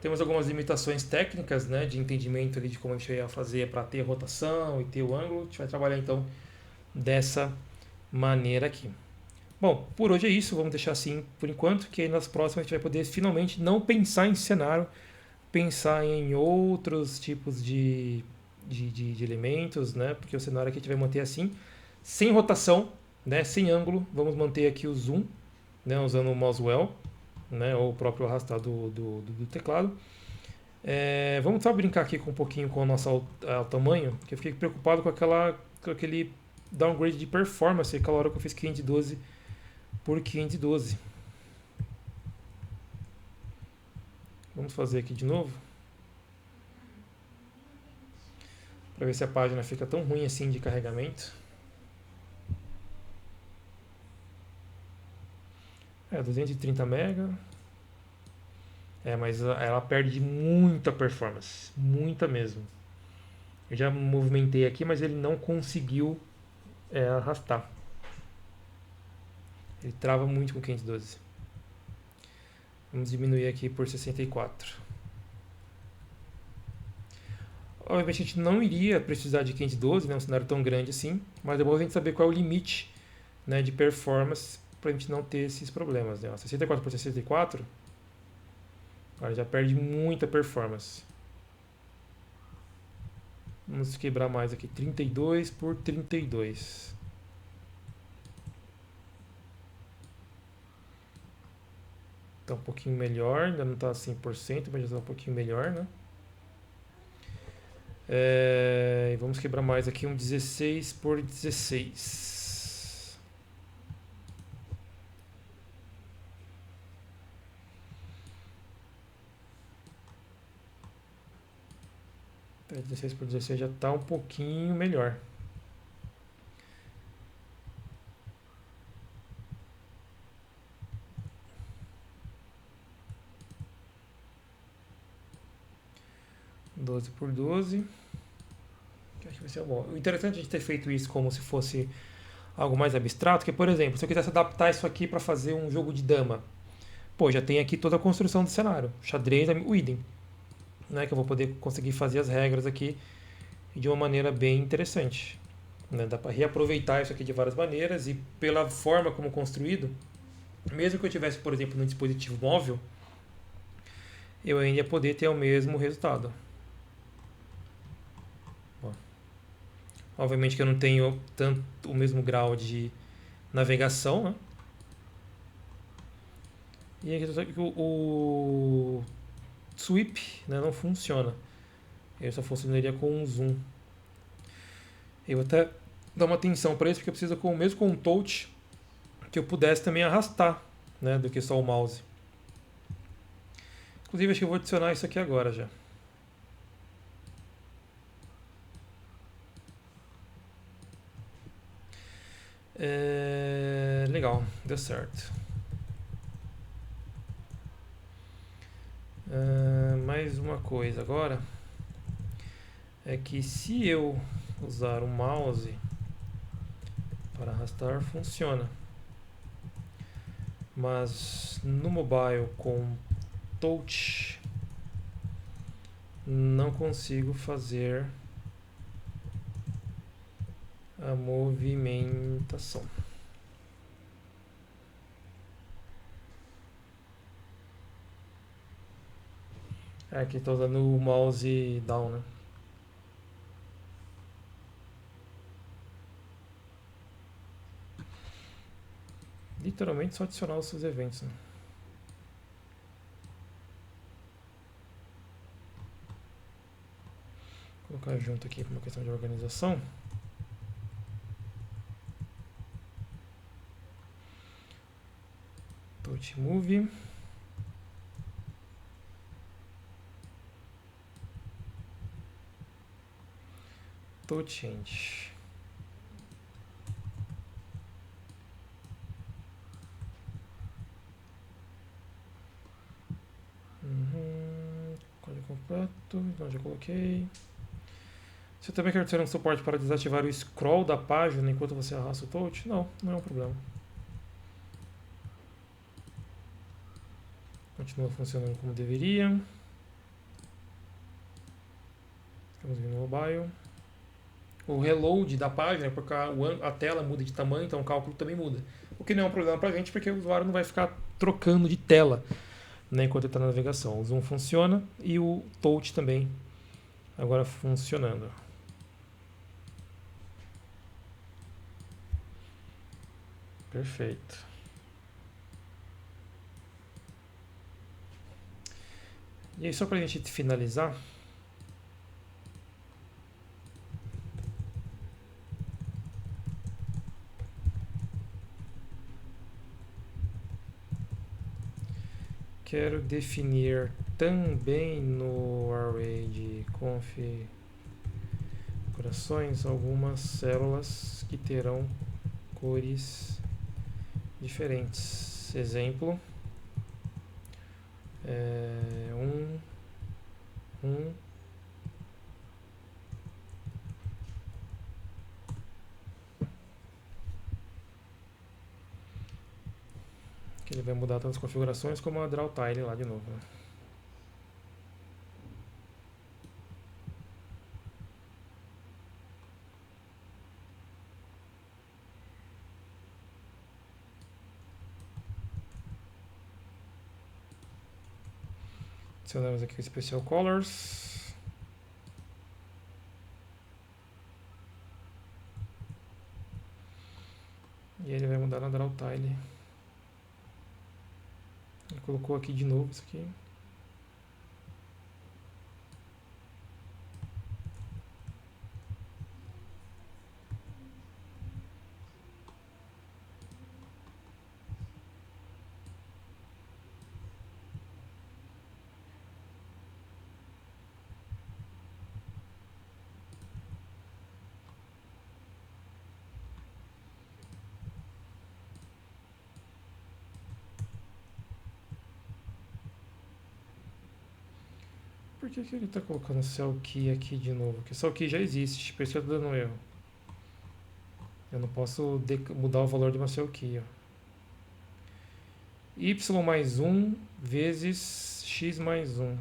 Temos algumas limitações técnicas, né, de entendimento ali de como a gente ia fazer para ter rotação e ter o ângulo. A gente vai trabalhar então dessa maneira aqui. Bom, por hoje é isso, vamos deixar assim por enquanto, que aí nas próximas a gente vai poder finalmente não pensar em cenário, pensar em outros tipos de elementos, né? Porque o cenário aqui a gente vai manter assim, sem rotação, né? Sem ângulo, vamos manter aqui o zoom, né? Usando o mouse wheel, né? Ou o próprio arrastar do teclado. Vamos só brincar aqui com um pouquinho com o nosso tamanho, que eu fiquei preocupado com aquele downgrade de performance aquela hora que eu fiz 512 por 512. Vamos fazer aqui de novo. Para ver se a página fica tão ruim assim de carregamento. 230 MB. Mas ela perde muita performance. Muita mesmo. Eu já movimentei aqui, mas ele não conseguiu arrastar. Ele trava muito com 512. Vamos diminuir aqui por 64. Obviamente a gente não iria precisar de 512, né, um cenário tão grande assim, mas é bom a gente saber qual é o limite, né, de performance para a gente não ter esses problemas. Né? 64 por 64, agora já perde muita performance. Vamos quebrar mais aqui, 32 por 32. Está um pouquinho melhor, ainda não está 100%, mas já está um pouquinho melhor, né? E vamos quebrar mais aqui, um 16 por 16. Então, 16 por 16 já está um pouquinho melhor. (12 por 12). Acho que vai ser bom. O interessante é a gente ter feito isso como se fosse algo mais abstrato, que, por exemplo, se eu quisesse adaptar isso aqui para fazer um jogo de dama, pô, já tem aqui toda a construção do cenário. Xadrez, o idem. Né, que eu vou poder conseguir fazer as regras aqui de uma maneira bem interessante. Né? Dá para reaproveitar isso aqui de várias maneiras e pela forma como construído, mesmo que eu tivesse, por exemplo, no dispositivo móvel, eu ainda ia poder ter o mesmo resultado. Ó. Obviamente que eu não tenho tanto o mesmo grau de navegação, né? E aqui o sweep, né, não funciona. Ele só funcionaria com um zoom. Eu vou até dar uma atenção para isso, porque eu preciso, mesmo com um touch, que eu pudesse também arrastar, né, do que só o mouse. Inclusive, acho que eu vou adicionar isso aqui agora já. Legal, deu certo. Mais uma coisa agora é que se eu usar o mouse para arrastar, funciona. Mas no mobile com touch não consigo fazer a movimentação. Aqui estou usando o mouse down, né? Literalmente só adicionar os seus eventos, né? Vou colocar junto aqui por uma questão de organização. Touch Move. Touch Change. Código completo, então já coloquei. Você também quer ter um suporte para desativar o scroll da página enquanto você arrasta o touch? Não, não é um problema. Continua funcionando como deveria. Estamos vindo no mobile. O reload da página, porque a tela muda de tamanho, então o cálculo também muda. O que não é um problema para a gente, porque o usuário não vai ficar trocando de tela, né, enquanto ele está na navegação. O zoom funciona e o touch também agora funcionando. Perfeito. E aí, só para a gente finalizar, quero definir também no array de configurações algumas células que terão cores diferentes. Exemplo, 1, que ele vai mudar tantas configurações como a draw tile lá de novo, né? Adicionamos aqui o Special Colors. E ele vai mudar na draw tile. Ele colocou aqui de novo isso aqui. Por que ele está colocando cell key aqui de novo? Porque cell key já existe, por isso que eu estou dando erro. Eu não posso mudar o valor de uma cell key. Ó. Y mais 1 vezes x mais 1.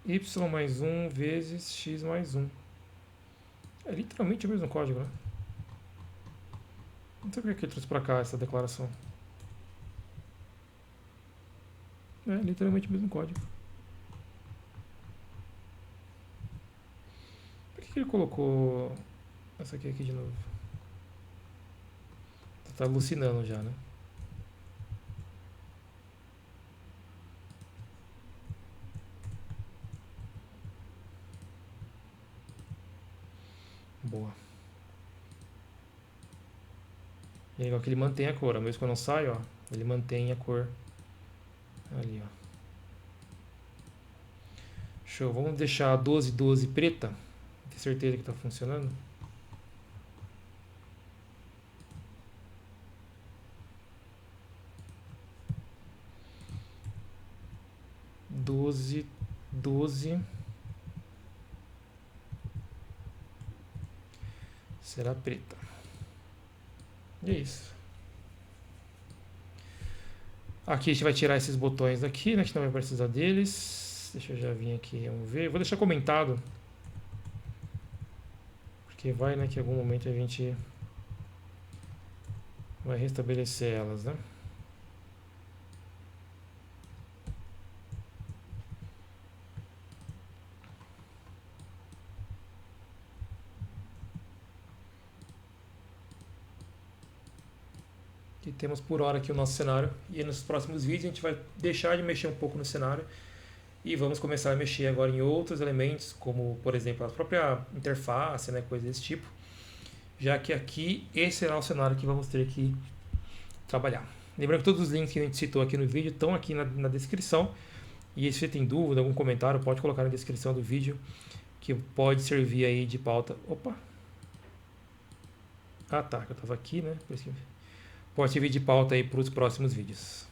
Y mais 1 vezes x mais 1. É literalmente o mesmo código, né? Não sei por que ele trouxe para cá essa declaração. É literalmente o mesmo código. Por que ele colocou essa aqui de novo? Tá alucinando já, né? Boa. E é legal que ele mantém a cor, mesmo quando eu saio, ó, ele mantém a cor ali, ó. Show, vamos deixar a 1212 preta, ter certeza que está funcionando. 1212 será preta. E é isso. Aqui a gente vai tirar esses botões daqui, né? A gente não vai precisar deles. Deixa eu já vir aqui, vamos ver. Vou deixar comentado. Porque vai, né, que em algum momento a gente vai restabelecer elas, né? E temos por hora aqui o nosso cenário. E nos próximos vídeos a gente vai deixar de mexer um pouco no cenário e vamos começar a mexer agora em outros elementos, como por exemplo a própria interface, né, coisas desse tipo. Já que aqui esse será o cenário que vamos ter que trabalhar. Lembrando que todos os links que a gente citou aqui no vídeo estão aqui na descrição. E se você tem dúvida, algum comentário, pode colocar na descrição do vídeo, que pode servir aí de pauta. Opa! Ah tá, eu estava aqui, né? Pode servir de pauta aí para os próximos vídeos.